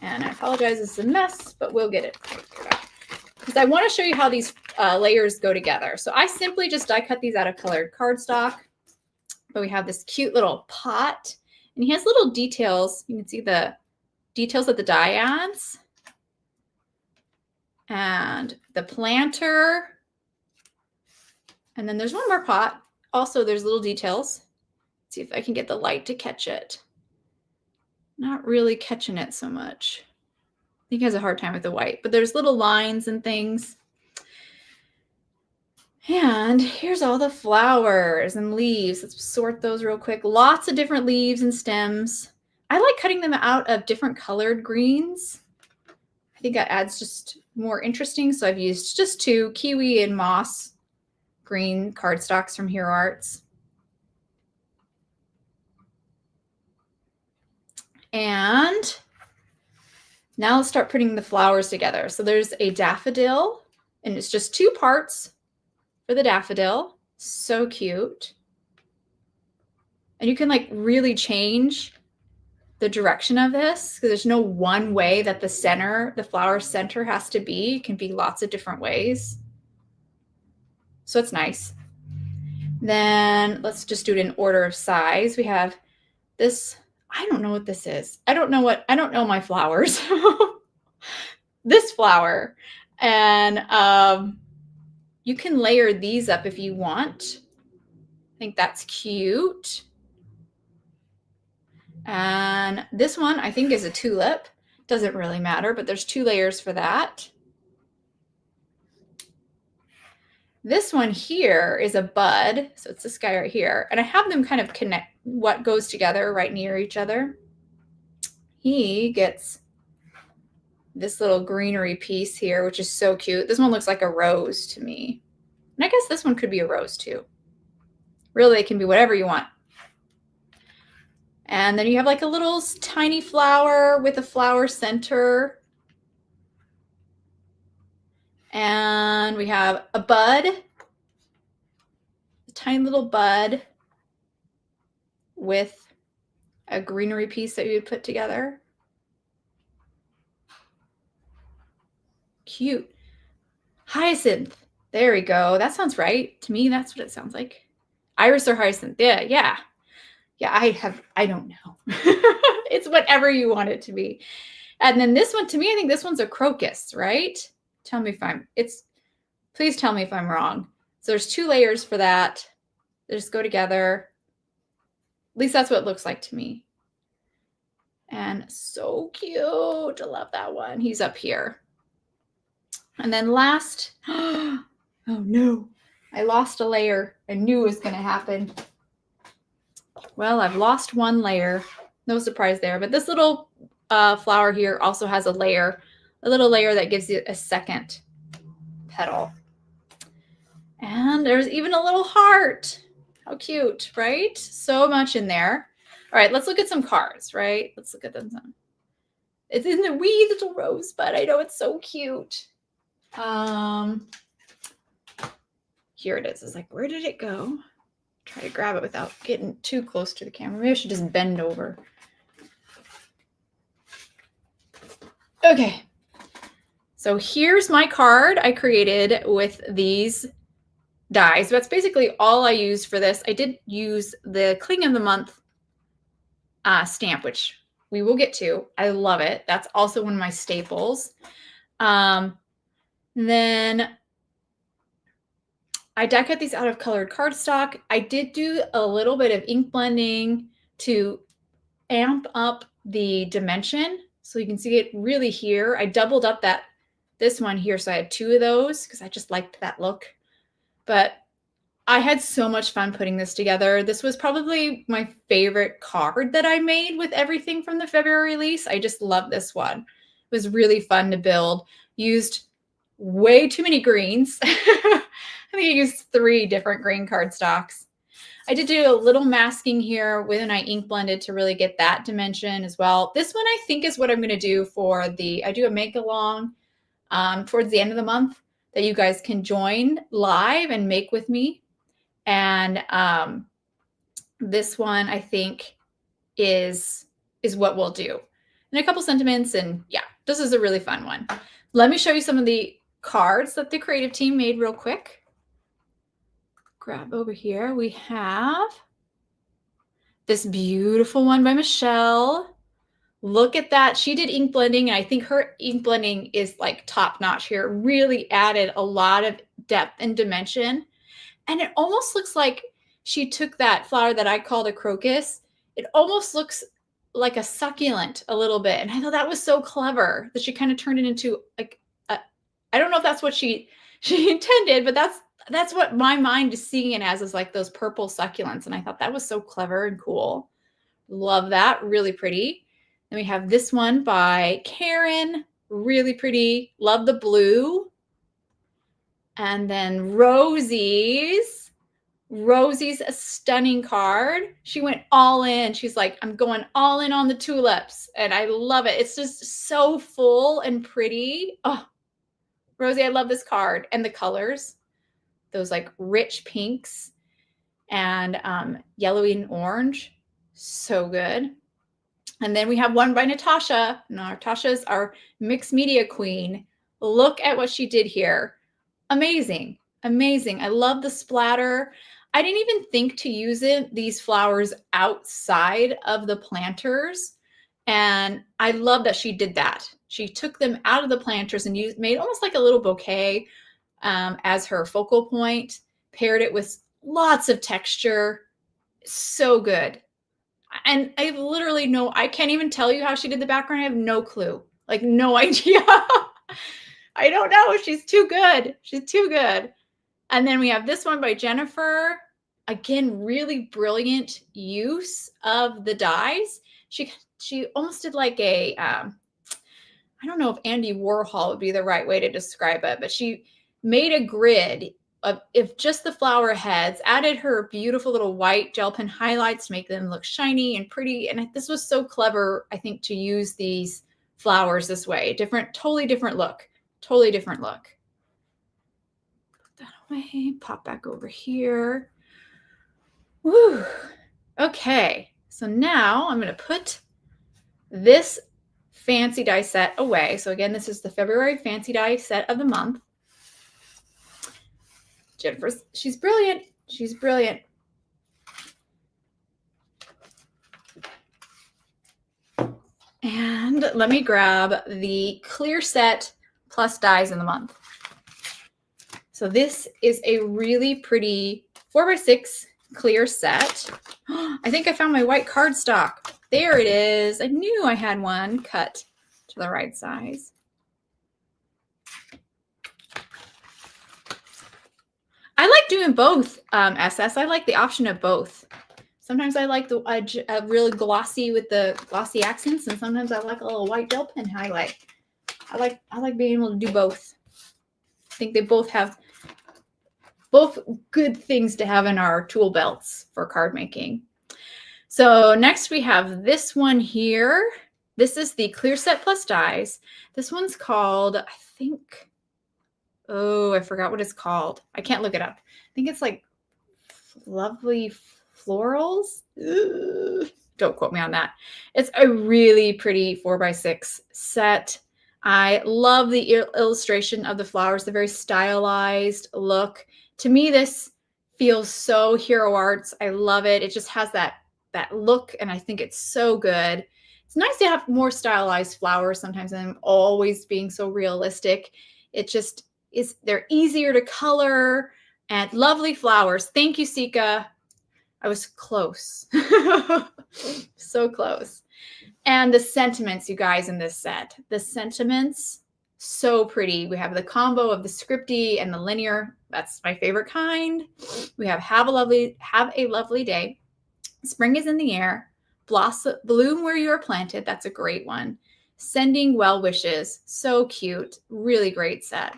And I apologize, it's a mess, but we'll get it because I want to show you how these layers go together. So I simply just die cut these out of colored cardstock. But we have this cute little pot, and he has little details. You can see the details that the die adds. And the planter. And then there's one more pot. Also, there's little details. Let's see if I can get the light to catch it. Not really catching it so much. I think he has a hard time with the white, but there's little lines and things. And here's all the flowers and leaves. Let's sort those real quick. Lots of different leaves and stems. I like cutting them out of different colored greens. I think that adds just more interesting. So I've used just 2 kiwi and moss green cardstocks from Hero Arts. And now let's start putting the flowers together. So there's a daffodil, and it's just 2 parts for the daffodil. So cute. And you can like really change the direction of this because there's no one way that the flower center has to be. It can be lots of different ways. So it's nice. Then let's just do it in order of size. We have this. I don't know what this is. I don't know my flowers. This flower. And you can layer these up if you want. I think that's cute. And this one I think is a tulip. Doesn't really matter, but there's 2 layers for that. This one here is a bud. So it's this guy right here. And I have them kind of connect what goes together right near each other. He gets this little greenery piece here, which is so cute. This one looks like a rose to me. And I guess this one could be a rose too. Really, it can be whatever you want. And then you have like a little tiny flower with a flower center. And we have a bud, a tiny little bud with a greenery piece that you would put together. Cute. Hyacinth. There we go. That sounds right. To me, that's what it sounds like. Iris or hyacinth. Yeah. Yeah, I don't know. It's whatever you want it to be. And then this one, to me, I think this one's a crocus, right? Tell me if please tell me if I'm wrong. So there's 2 layers for that. They just go together. At least that's what it looks like to me. And so cute. I love that one. He's up here. And then last, oh no, I lost a layer. I knew it was going to happen. Well, I've lost 1 layer. No surprise there. But this little flower here also has a little layer that gives you a second petal. And there's even a little heart. How cute, right? So much in there. All right, let's look at some cards, right? Let's look at them. It's in the wee little rosebud. I know it's so cute. Here it is. It's like, where did it go? Try to grab it without getting too close to the camera. Maybe I should just bend over. Okay. So here's my card I created with these dies. That's basically all I used for this. I did use the Cling of the Month stamp, which we will get to. I love it. That's also one of my staples. Then I die cut these out of colored cardstock. I did do a little bit of ink blending to amp up the dimension. So you can see it really here. I doubled up this one here. So I had 2 of those because I just liked that look. But I had so much fun putting this together. This was probably my favorite card that I made with everything from the February release. I just love this one. It was really fun to build. Used way too many greens. I think I used 3 different green cardstocks. I did do a little masking here when I ink blended to really get that dimension as well. This one I think is what I'm going to do for I do a make along towards the end of the month that you guys can join live and make with me. And this one I think is what we'll do. And a couple sentiments, and yeah, this is a really fun one. Let me show you some of the cards that the creative team made real quick. Grab over here. We have this beautiful one by Michelle. Look at that. She did ink blending, and I think her ink blending is like top notch here. Really added a lot of depth and dimension. And it almost looks like she took that flower that I called a crocus. It almost looks like a succulent a little bit. And I thought that was so clever that she kind of turned it into like, I don't know if that's what she intended, but that's what my mind is seeing it as, is like those purple succulents. And I thought that was so clever and cool. Love that. Really pretty. Then we have this one by Karen. Really pretty. Love the blue. And then Rosie's a stunning card. She went all in. She's like, I'm going all in on the tulips. And I love it. It's just so full and pretty. Oh, Rosie, I love this card. And the colors, those like rich pinks and yellowy and orange. So good. And then we have one by Natasha. Natasha is our mixed media queen. Look at what she did here. Amazing. Amazing. I love the splatter. I didn't even think to use these flowers outside of the planters. And I love that she did that. She took them out of the planters and made almost like a little bouquet as her focal point, paired it with lots of texture. So good. And I literally I can't even tell you how she did the background. I have no clue, like no idea. I don't know. She's too good. She's too good. And then we have this one by Jennifer. Again, really brilliant use of the dies. She almost did like a, I don't know if Andy Warhol would be the right way to describe it, but she made a grid of if just the flower heads, added her beautiful little white gel pen highlights to make them look shiny and pretty. And this was so clever, I think, to use these flowers this way. Totally different look. Totally different look. Put that away, pop back over here. Woo. Okay, so now I'm going to put this fancy die set away. So again, this is the February fancy die set of the month. Jennifer, she's brilliant. She's brilliant. And let me grab the clear set plus dies in the month. So this is a really pretty 4x6 clear set. I think I found my white cardstock. There it is. I knew I had one cut to the right size. I like doing both, SS. I like the option of both. Sometimes I like the really glossy with the glossy accents, and sometimes I like a little white gel pen highlight. I like being able to do both. I think they both have good things to have in our tool belts for card making. So next we have this one here. This is the clear set plus dies. This one's called, I think, oh, I forgot what it's called. I can't look it up. I think it's like Lovely Florals. Ugh. Don't quote me on that. It's a really pretty 4x6 set. I love the illustration of the flowers, the very stylized look. To me, this feels so Hero Arts. I love it. It just has that look, and I think it's so good. It's nice to have more stylized flowers sometimes than always being so realistic. It just is, they're easier to color and lovely flowers. Thank you, Sika. I was close. So close. And the sentiments, you guys, in this set. The sentiments, so pretty. We have the combo of the scripty and the linear. That's my favorite kind. We have a lovely day. Spring is in the air. Bloom where you are planted. That's a great one. Sending well wishes. So cute. Really great set.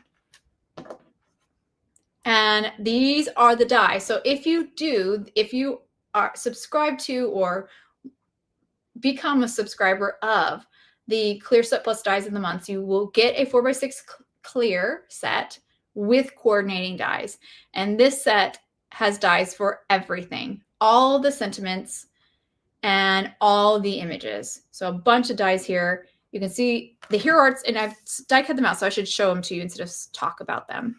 And these are the die. So if you are subscribed to or become a subscriber of the Clear Set Plus Dies in the months, you will get a 4x6 clear set with coordinating dies. And this set has dies for everything, all the sentiments and all the images. So a bunch of dies here. You can see the Hero Arts, and I've die cut them out, so I should show them to you instead of talk about them.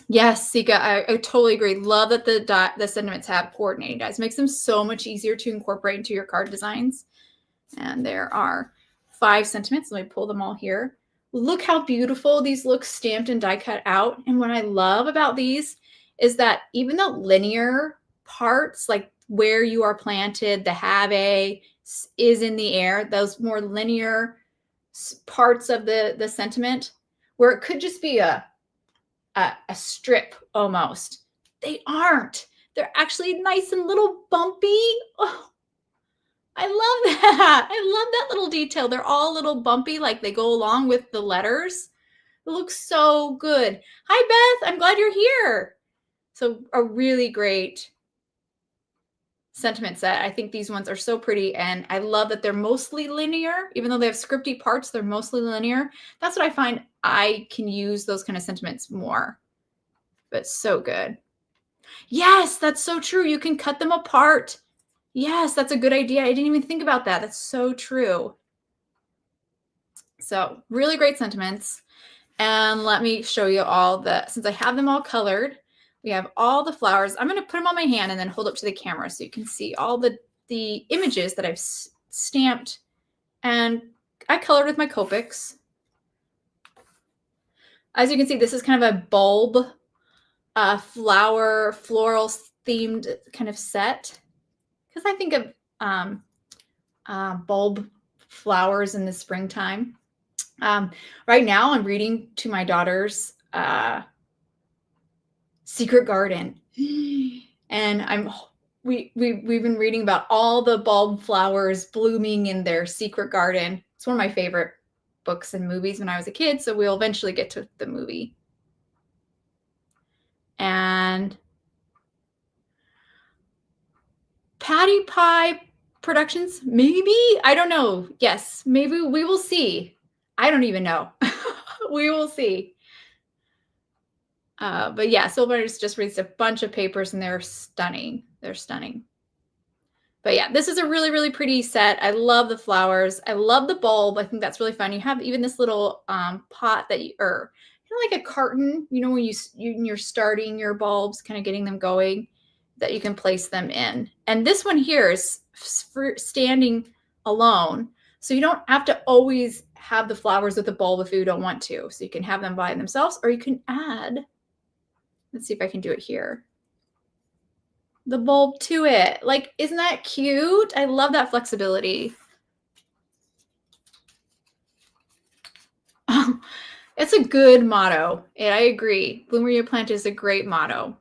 Yes, Sika, I totally agree. Love that the sentiments have coordinating dies. Makes them so much easier to incorporate into your card designs. And there are 5 sentiments. Let me pull them all here. Look how beautiful these look stamped and die cut out. And what I love about these is that even the linear parts, like where you are planted, the have is in the air, those more linear parts of the sentiment, where it could just be a strip almost. They aren't. They're actually nice and little bumpy. Oh, I love that. I love that little detail. They're all a little bumpy, like they go along with the letters. It looks so good. Hi, Beth. I'm glad you're here. So a really great sentiment set. I think these ones are so pretty, and I love that they're mostly linear. Even though they have scripty parts, they're mostly linear. That's what I find I can use those kind of sentiments more. But so good. Yes, that's so true. You can cut them apart. Yes, that's a good idea. I didn't even think about that. That's so true. So really great sentiments. And let me show you all since I have them all colored, we have all the flowers. I'm going to put them on my hand and then hold up to the camera so you can see all the images that I've stamped and I colored with my Copics. As you can see, this is kind of a bulb, floral themed kind of set. Because I think of bulb flowers in the springtime. Right now, I'm reading to my daughter's Secret Garden, and we've been reading about all the bulb flowers blooming in their secret garden. It's one of my favorite books and movies when I was a kid, so we'll eventually get to the movie. And Patty Pie Productions, maybe? I don't know. Yes, maybe we will see. I don't even know. We will see. But yeah, Silver's just released a bunch of papers and they're stunning. They're stunning. But yeah, this is a really, really pretty set. I love the flowers. I love the bulb. I think that's really fun. You have even this little pot that you, or kind of like a carton, you know, when you're starting your bulbs, kind of getting them going, that you can place them in. And this one here is for standing alone. So you don't have to always have the flowers with the bulb if you don't want to. So you can have them by themselves, or you can add, let's see if I can do it here, the bulb to it. Like, isn't that cute? I love that flexibility. It's a good motto. And I agree. Bloom where you plant is a great motto.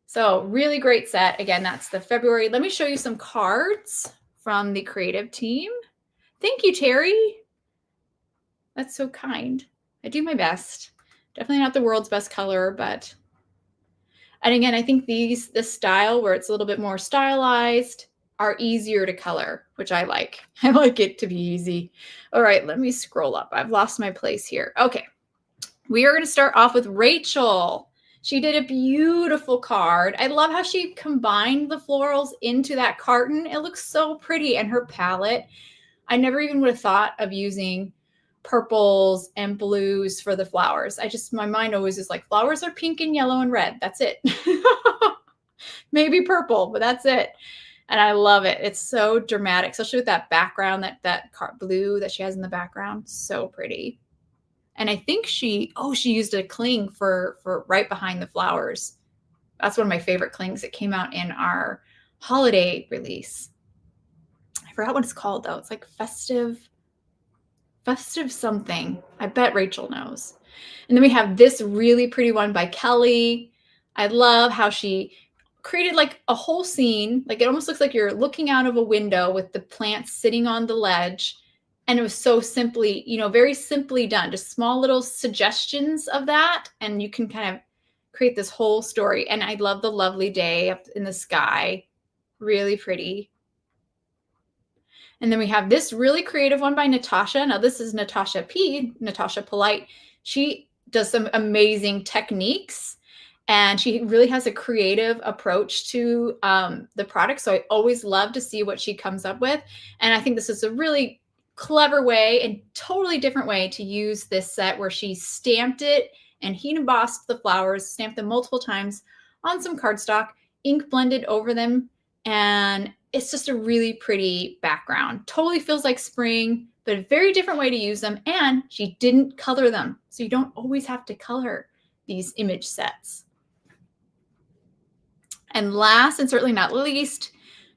So really great set. Again, that's the February. Let me show you some cards from the creative team. Thank you, Terry. That's so kind. I do my best. Definitely not the world's best color, but... And again, I think this style where it's a little bit more stylized are easier to color, which I like. I like it to be easy. All right, let me scroll up. I've lost my place here. Okay, we are going to start off with Rachel. She did a beautiful card. I love how she combined the florals into that carton. It looks so pretty. And her palette, I never even would have thought of using purples and blues for the flowers. My mind always is like, flowers are pink and yellow and red. That's it. Maybe purple, but that's it. And I love it. It's so dramatic, especially with that background, that blue that she has in the background. So pretty. And I think she used a cling for right behind the flowers. That's one of my favorite clings. It came out in our holiday release. I forgot what it's called though. It's like festive something. I bet Rachel knows. And then we have this really pretty one by Kelly. I love how she created like a whole scene. Like it almost looks like you're looking out of a window with the plants sitting on the ledge. And it was so simply, very simply done. Just small little suggestions of that. And you can kind of create this whole story. And I love the lovely day up in the sky. Really pretty. And then we have this really creative one by Natasha. Now this is Natasha Polite. She does some amazing techniques and she really has a creative approach to the product. So I always love to see what she comes up with. And I think this is a really clever way and totally different way to use this set where she stamped it and heat embossed the flowers, stamped them multiple times on some cardstock, ink blended over them. And it's just a really pretty background. Totally feels like spring, but a very different way to use them. And she didn't color them. So you don't always have to color these image sets. And last and certainly not least,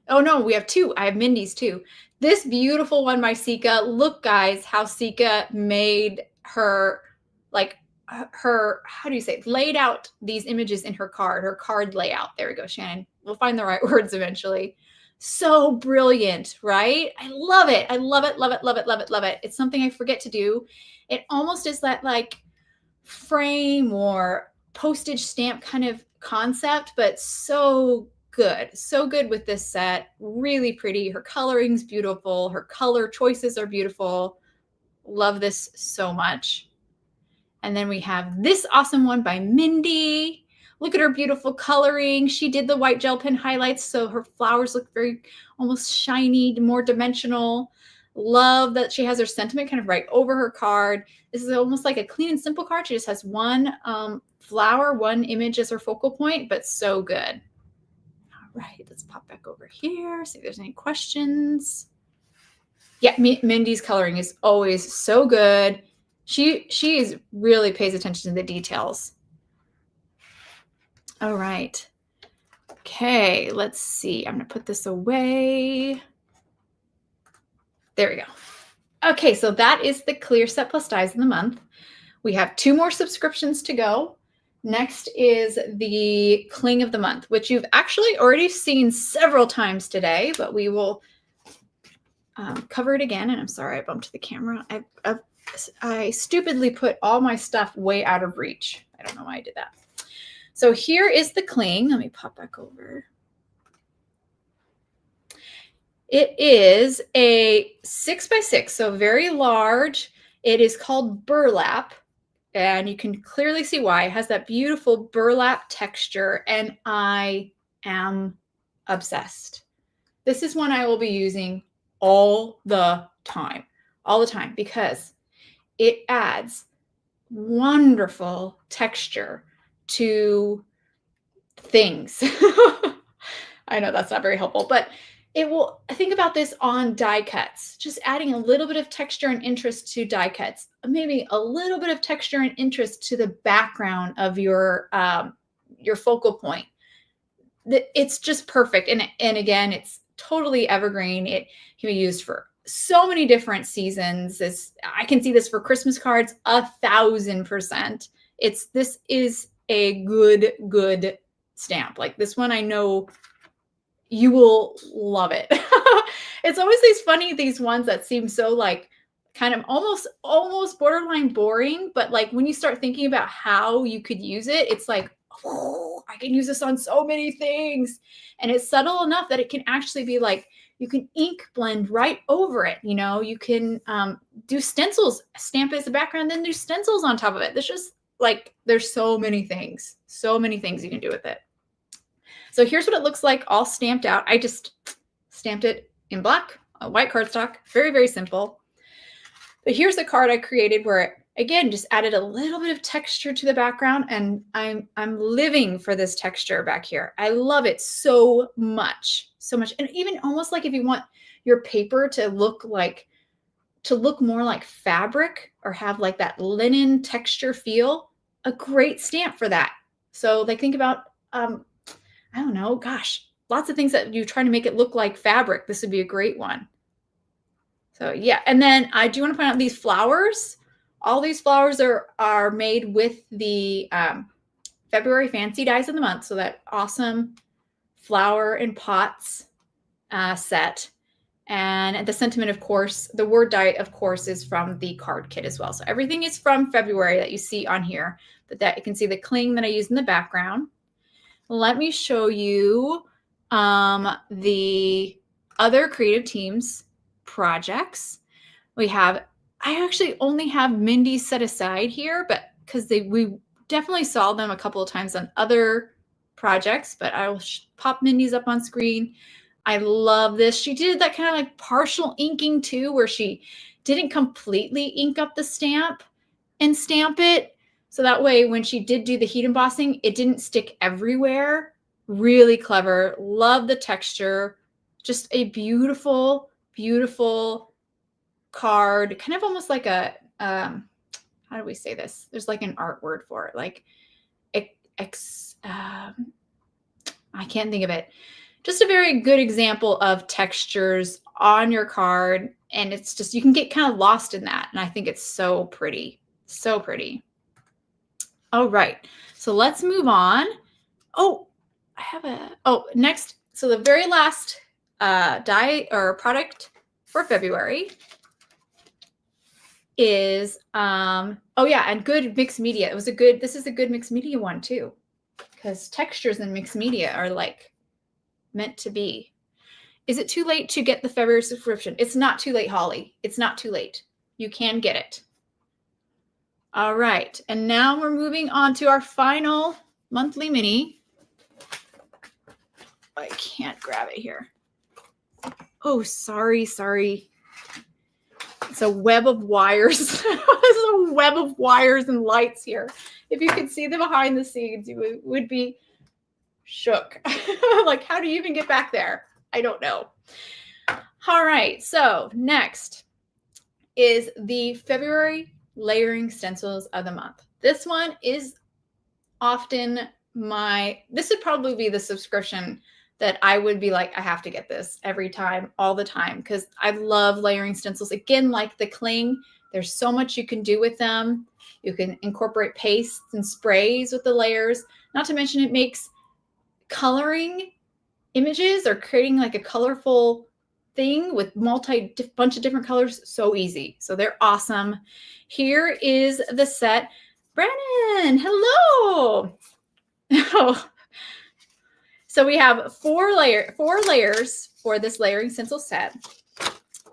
oh no, we have two. I have Mindy's too. This beautiful one by Sika. Look, guys, how Sika made her, how do you say, laid out these images in her card layout. There we go, Shannon. We'll find the right words eventually. So brilliant, right? I love it. I love it, love it, love it, love it, love it. It's something I forget to do. It almost is that like frame or postage stamp kind of concept, but so good. So good with this set. Really pretty. Her coloring's beautiful. Her color choices are beautiful. Love this so much. And then we have this awesome one by Mindy. Look at her beautiful coloring. She did the white gel pen highlights, so her flowers look very almost shiny, more dimensional. Love that she has her sentiment kind of right over her card. This is almost like a clean and simple card. She just has one flower, one image as her focal point, but so good. All right, let's pop back over here, see if there's any questions. Yeah, Mindy's coloring is always so good. She really pays attention to the details. All right. Okay, let's see. I'm going to put this away. There we go. Okay, so that is the Clear Set Plus Dies of the month. We have 2 more subscriptions to go. Next is the Cling of the Month, which you've actually already seen several times today, but we will cover it again. And I'm sorry I bumped the camera. I stupidly put all my stuff way out of reach. I don't know why I did that. So here is the cling. Let me pop back over. It is a 6x6, so very large. It is called burlap, and you can clearly see why. It has that beautiful burlap texture, and I am obsessed. This is one I will be using all the time, because it adds wonderful texture to things. I know that's not very helpful, but it will, think about this on die cuts, just adding a little bit of texture and interest to die cuts, maybe a little bit of texture and interest to the background of your focal point. It's just perfect. And again, it's totally evergreen. It can be used for so many different seasons. I can see this for Christmas cards 1,000%. This is a good stamp. Like this one, I know you will love it. It's always these ones that seem so like kind of almost borderline boring, but like when you start thinking about how you could use it, it's like, oh, I can use this on so many things. And it's subtle enough that it can actually be like, you can ink blend right over it. You know, you can do stencils, stamp it as a background, then do stencils on top of it. There's just like, there's so many things you can do with it. So here's what it looks like all stamped out. I just stamped it in black, white cardstock, very, very simple. But here's the card I created where it, again, just added a little bit of texture to the background, and I'm living for this texture back here. I love it so much. And even almost like if you want your paper to look more like fabric or have like that linen texture feel, a great stamp for that. So like think about, I don't know, gosh, lots of things that you're trying to make it look like fabric. This would be a great one. So yeah, and then I do want to point out these flowers. All these flowers are made with the February Fancy Dies of the Month. So that awesome flower and pots set. And the sentiment, of course, the word die, of course, is from the card kit as well. So everything is from February that you see on here. But that you can see the cling that I used in the background. Let me show you the other creative teams projects. I actually only have Mindy's set aside here, but because we definitely saw them a couple of times on other projects, but I will pop Mindy's up on screen. I love this. She did that kind of like partial inking too, where she didn't completely ink up the stamp and stamp it. So that way, when she did do the heat embossing, it didn't stick everywhere. Really clever. Love the texture. Just a beautiful, beautiful card. Kind of almost like a, how do we say this? There's like an art word for it. Like, I can't think of it. Just a very good example of textures on your card. And it's just, you can get kind of lost in that. And I think it's so pretty. So pretty. All right, so let's move on. Next. So the very last die or product for February is, and good mixed media. This is a good mixed media one too, because textures in mixed media are like meant to be. Is it too late to get the February subscription? It's not too late, Holly. It's not too late. You can get it. All right, and now we're moving on to our final monthly mini. I can't grab it here. Oh, sorry. It's a web of wires. It's a web of wires and lights here. If you could see the behind the scenes, you would be shook. Like, how do you even get back there? I don't know. All right, so next is the February layering stencils of the month. This one is often this would probably be the subscription that I would be like, I have to get this every time, all the time, because I love layering stencils. Again, like the cling, there's so much you can do with them. You can incorporate pastes and sprays with the layers. Not to mention it makes coloring images or creating like a colorful thing with bunch of different colors. So easy. So they're awesome. Here is the set. Brennan, hello. So we have four layers for this layering stencil set.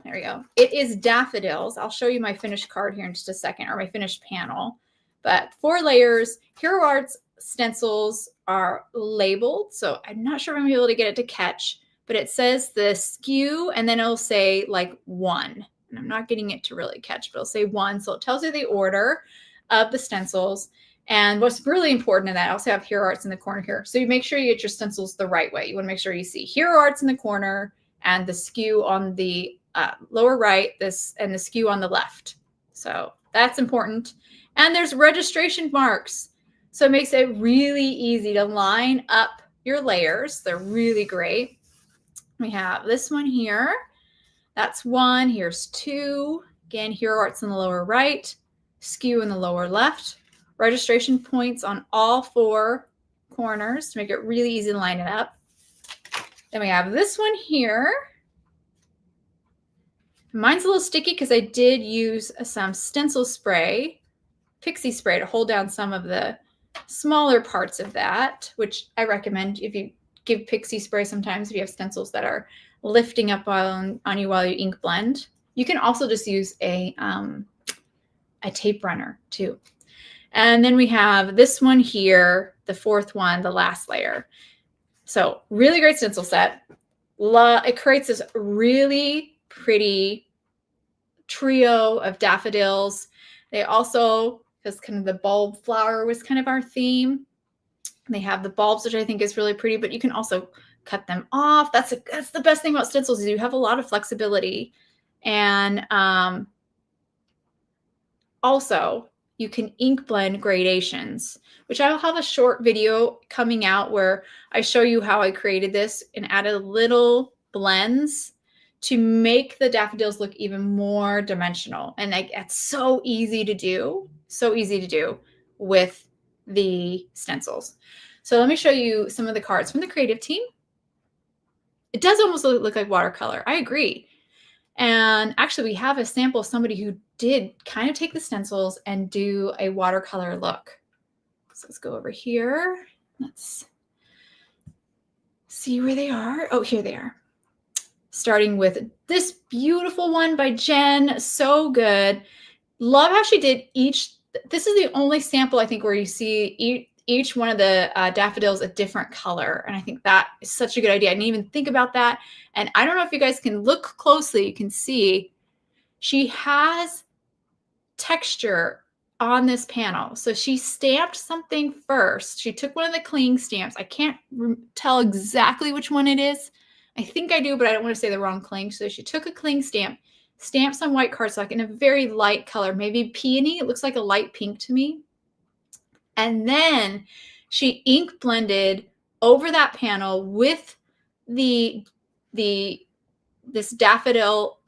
There we go. It is daffodils. I'll show you my finished card here in just a second, or my finished panel. But 4 layers. Hero Arts stencils are labeled, so I'm not sure if I'm able to get it to catch, but it says the SKU, and then it'll say like 1. And I'm not getting it to really catch, but it'll say 1. So it tells you the order of the stencils. And what's really important in that, I also have Hero Arts in the corner here. So you make sure you get your stencils the right way. You want to make sure you see Hero Arts in the corner and the SKU on the lower right, and the SKU on the left. So that's important. And there's registration marks. So it makes it really easy to line up your layers. They're really great. We have this one here. That's 1. Here's 2. Again, Hero Arts in the lower right, SKU in the lower left. Registration points on all 4 corners to make it really easy to line it up. Then we have this one here. Mine's a little sticky because I did use some stencil spray, pixie spray, to hold down some of the smaller parts of that, which I recommend if you give pixie spray sometimes if you have stencils that are lifting up on you while you ink blend. You can also just use a tape runner too. And then we have this one here, the 4th one, the last layer. So really great stencil set. It creates this really pretty trio of daffodils. They also, because kind of the bulb flower was kind of our theme. They have the bulbs, which I think is really pretty, but you can also cut them off. That's the best thing about stencils is you have a lot of flexibility. And also, you can ink blend gradations, which I'll have a short video coming out where I show you how I created this and added little blends to make the daffodils look even more dimensional. And it's so easy to do with the stencils. So let me show you some of the cards from the creative team. It does almost look like watercolor. I agree. And actually, we have a sample of somebody who did kind of take the stencils and do a watercolor look. So let's go over here. Let's see where they are. Oh, here they are. Starting with this beautiful one by Jen. So good. Love how she did each. This is the only sample, I think, where you see each one of the daffodils a different color. And I think that is such a good idea. I didn't even think about that. And I don't know if you guys can look closely. You can see she has texture on this panel. So she stamped something first. She took one of the cling stamps. I can't tell exactly which one it is. I think I do, but I don't want to say the wrong cling. So she took a cling stamp, stamped some white cardstock in a very light color, maybe peony. It looks like a light pink to me. And then she ink blended over that panel with this daffodil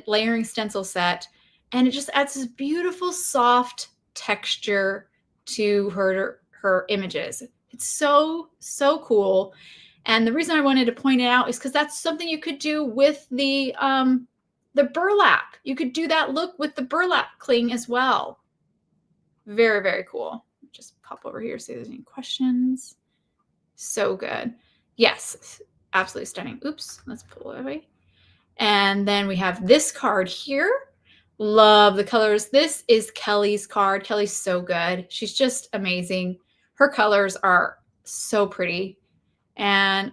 layering stencil set. And it just adds this beautiful, soft texture to her images. It's so, so cool. And the reason I wanted to point it out is because that's something you could do with the burlap. You could do that look with the burlap cling as well. Very, very cool. Just pop over here, see if there's any questions. So good. Yes, absolutely stunning. Oops, let's pull it away. And then we have this card here. Love the colors. This is Kelly's card. Kelly's so good. She's just amazing. Her colors are so pretty. And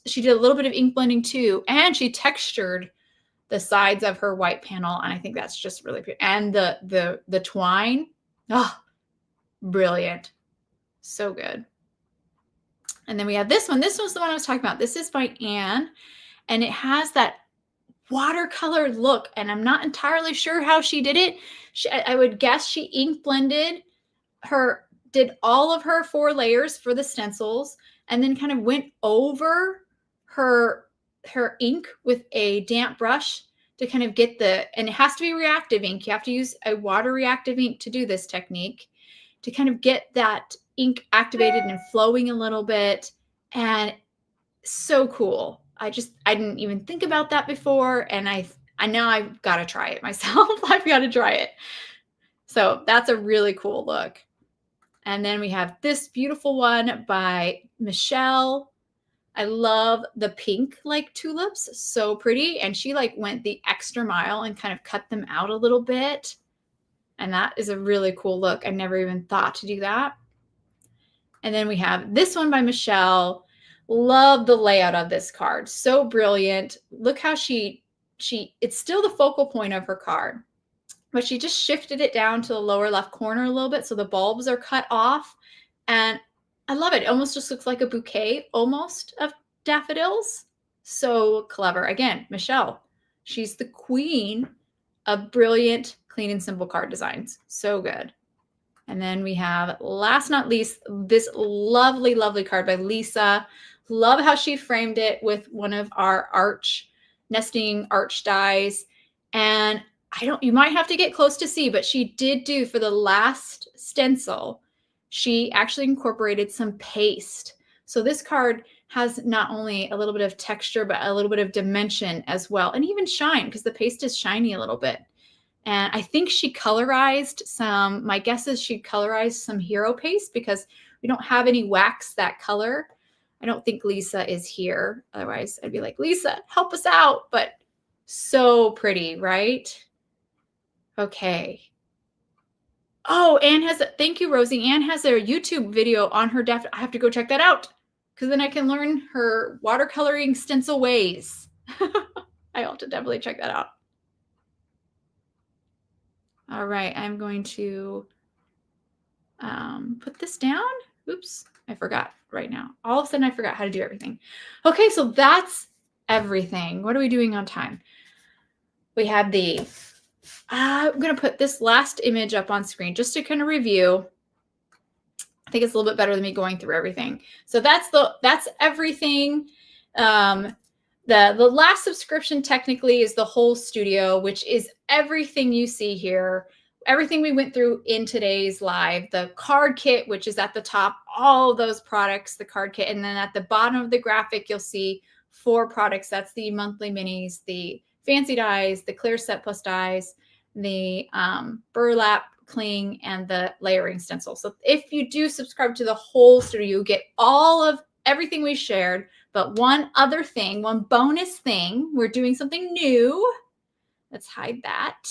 she did a little bit of ink blending too. And she textured the sides of her white panel. And I think that's just really pretty. And the twine, oh, brilliant. So good. And then we have this one. This one's the one I was talking about. This is by Anne. And it has that watercolor look. And I'm not entirely sure how she did it. I would guess she ink blended did all of her 4 layers for the stencils, and then kind of went over her ink with a damp brush to kind of get and it has to be reactive ink. You have to use a water reactive ink to do this technique to kind of get that ink activated and flowing a little bit. And so cool. I didn't even think about that before. And I now I've got to try it myself. I've got to try it. So that's a really cool look. And then we have this beautiful one by Michelle. I love the pink like tulips, so pretty. And she like went the extra mile and kind of cut them out a little bit. And that is a really cool look. I never even thought to do that. And then we have this one by Michelle. Love the layout of this card. So brilliant. Look how it's still the focal point of her card, but she just shifted it down to the lower left corner a little bit. So the bulbs are cut off. And I love it. It almost just looks like a bouquet almost of daffodils. So clever. Again, Michelle, she's the queen of brilliant, clean and simple card designs. So good. And then we have, last not least, this lovely, lovely card by Lisa. Love how she framed it with one of our nesting arch dies. And you might have to get close to see, but she did do for the last stencil, she actually incorporated some paste. So this card has not only a little bit of texture, but a little bit of dimension as well. And even shine, because the paste is shiny a little bit. And I think she colorized some, my guess is she colorized some hero paste because we don't have any wax that color. I don't think Lisa is here. Otherwise, I'd be like, Lisa, help us out. But so pretty, right? Okay. Oh, thank you, Rosie. Anne has a YouTube video on her I have to go check that out because then I can learn her watercoloring stencil ways. I ought to definitely check that out. All right, I'm going to put this down. Oops, I forgot right now. All of a sudden, I forgot how to do everything. Okay, so that's everything. What are we doing on time? We had I'm going to put this last image up on screen just to kind of review. I think it's a little bit better than me going through everything. So that's everything. The last subscription technically is the whole studio, which is everything you see here, everything we went through in today's live, the card kit, which is at the top, all of those products, the card kit. And then at the bottom of the graphic, you'll see 4 products. That's the monthly minis, the fancy dies, the clear set plus dies, the burlap cling, and the layering stencil. So if you do subscribe to the whole studio, you get all of everything we shared. But one other thing, one bonus thing, we're doing something new. Let's hide that.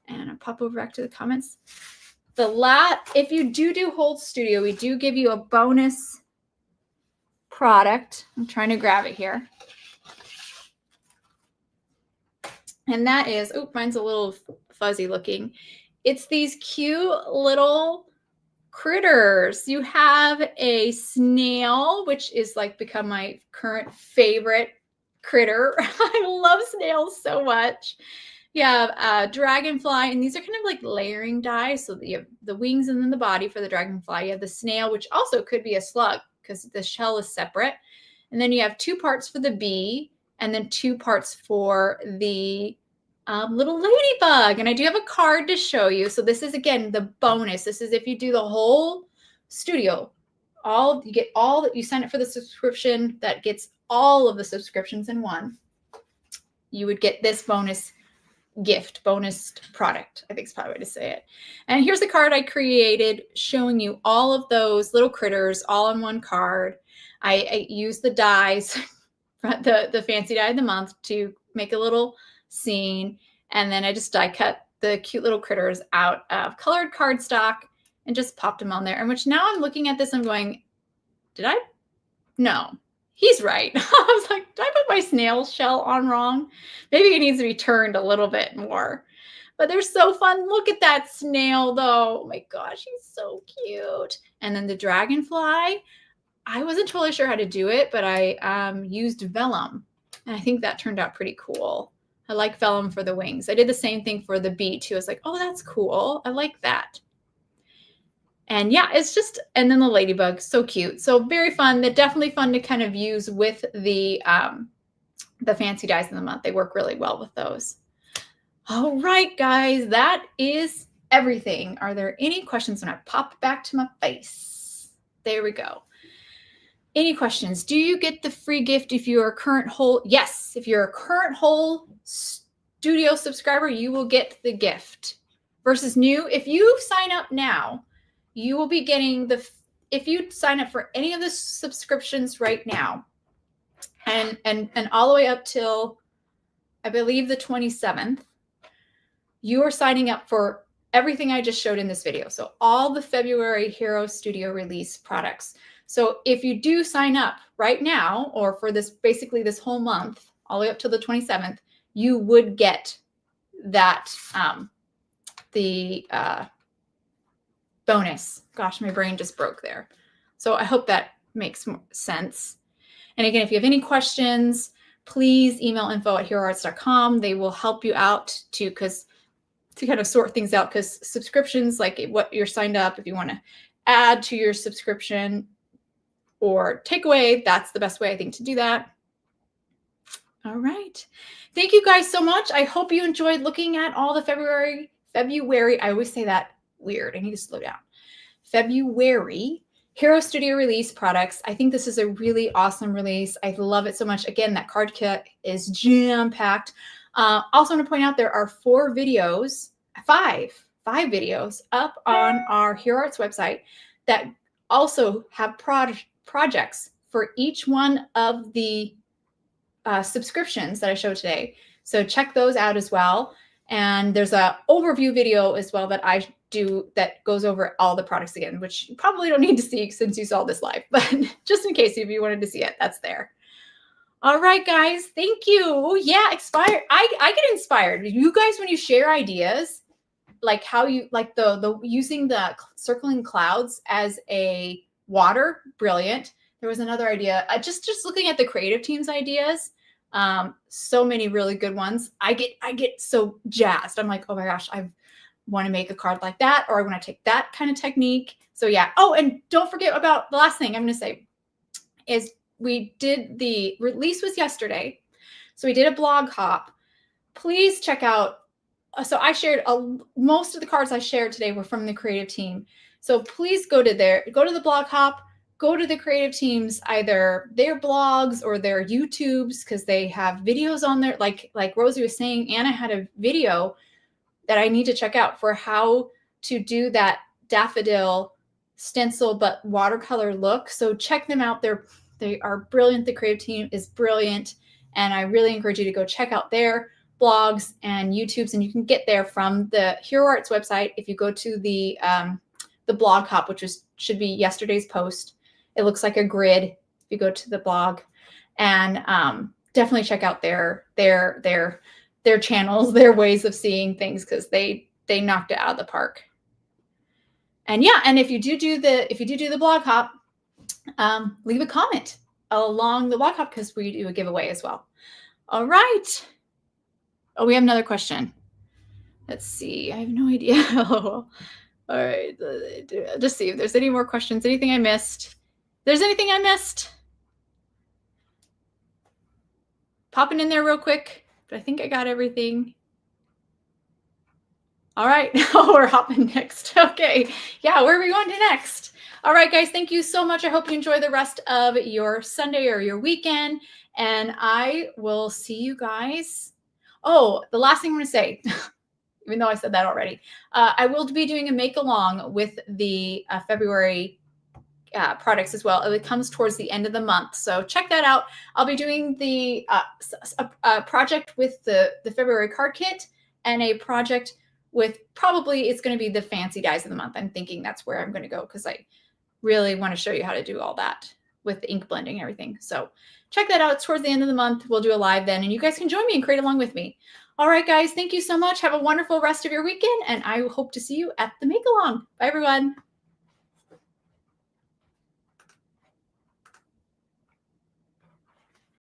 And I'll pop over back to the comments. If you do Hold Studio, we do give you a bonus product. I'm trying to grab it here. And that is, mine's a little fuzzy looking. It's these cute little critters. You have a snail, which is like become my current favorite critter. I love snails so much. You have a dragonfly, and these are kind of like layering dies. So you have the wings and then the body for the dragonfly. You have the snail, which also could be a slug because the shell is separate. And then you have 2 parts for the bee and then 2 parts for the little ladybug. And I do have a card to show you. So this is, again, the bonus. This is if you do the whole studio. You get all that. You sign up for the subscription that gets all of the subscriptions in one. You would get this bonus bonus product, I think is probably the way to say it. And here's a card I created showing you all of those little critters all in one card. I use the dies, the fancy die of the month, to make a little scene, and then I just die cut the cute little critters out of colored cardstock and just popped them on there. And which now I'm looking at this, I'm going, no, he's right. I was like, did I put my snail shell on wrong? Maybe it needs to be turned a little bit more. But they're so fun. Look at that snail, though. Oh my gosh, he's so cute. And then the dragonfly, I wasn't totally sure how to do it, but I used vellum. And I think that turned out pretty cool. I like vellum for the wings. I did the same thing for the bee, too. I was like, oh, that's cool. I like that. And yeah, it's just, and then the ladybug, so cute. So very fun. They're definitely fun to kind of use with the fancy dies in the month. They work really well with those. All right, guys, that is everything. Are there any questions when I pop back to my face? There we go. Any questions? Do you get the free gift if you're a current whole? Yes, if you're a current whole studio subscriber, you will get the gift. Versus new, if you sign up now, you will be getting if you sign up for any of the subscriptions right now, and all the way up till I believe the 27th, you are signing up for everything I just showed in this video. So all the February Hero Studio release products. So if you do sign up right now, or for this, basically this whole month, all the way up to the 27th, you would get that, the bonus. Gosh, my brain just broke there. So I hope that makes more sense. And again, if you have any questions, please email info@heroarts.com. They will help you out to kind of sort things out, because subscriptions, like what you're signed up, if you want to add to your subscription or take away, that's the best way, I think, to do that. All right. Thank you guys so much. I hope you enjoyed looking at all the February, I always say that weird. I need to slow down. February Hero Studio release products. I think this is a really awesome release. I love it so much. Again, that card kit is jam-packed. Also want to point out there are five videos up on our Hero Arts website that also have projects for each one of the subscriptions that I showed today. So check those out as well. And there's an overview video as well that I do that goes over all the products again, which you probably don't need to see since you saw this live, but just in case if you wanted to see it, that's there. All right, guys, thank you. Yeah, inspired. I get inspired. You guys, when you share ideas, like how you like the using the circling clouds as a water, brilliant. There was another idea. Just looking at the creative team's ideas, so many really good ones. I get so jazzed. I'm like, oh my gosh, I want to make a card like that, or I want to take that kind of technique. So yeah. Oh, and don't forget about the last thing I'm going to say is we did the release was yesterday. So we did a blog hop. Please check out. So I shared most of the cards I shared today were from the creative team. So please go to the blog hop, go to the creative teams, either their blogs or their YouTubes, because they have videos on there. Like Rosie was saying, Anna had a video that I need to check out for how to do that daffodil stencil but watercolor look. So check them out. They are brilliant. The creative team is brilliant. And I really encourage you to go check out their blogs and YouTubes. And you can get there from the Hero Arts website. If you go to the blog hop, which should be yesterday's post, it looks like a grid if you go to the blog. And definitely check out their channels, their ways of seeing things, because they knocked it out of the park. And yeah, and if you do the blog hop, leave a comment along the blog hop, because we do a giveaway as well. All right. Oh, we have another question. Let's see. I have no idea. All right. Just see if there's any more questions. Anything I missed? If there's anything I missed, popping in there real quick. But I think I got everything. All right. Oh, we're hopping next. Okay. Yeah, where are we going to next? All right, guys, thank you so much. I hope you enjoy the rest of your Sunday or your weekend. And I will see you guys. Oh, the last thing I'm going to say, even though I said that already, I will be doing a make along with the February products as well. It comes towards the end of the month. So check that out. I'll be doing the project with the February card kit, and a project with probably it's going to be the fancy dies of the month. I'm thinking that's where I'm going to go, because I really want to show you how to do all that with the ink blending and everything. So check that out. It's towards the end of the month. We'll do a live then, and you guys can join me and create along with me. All right, guys, thank you so much. Have a wonderful rest of your weekend, and I hope to see you at the make along. Bye, everyone.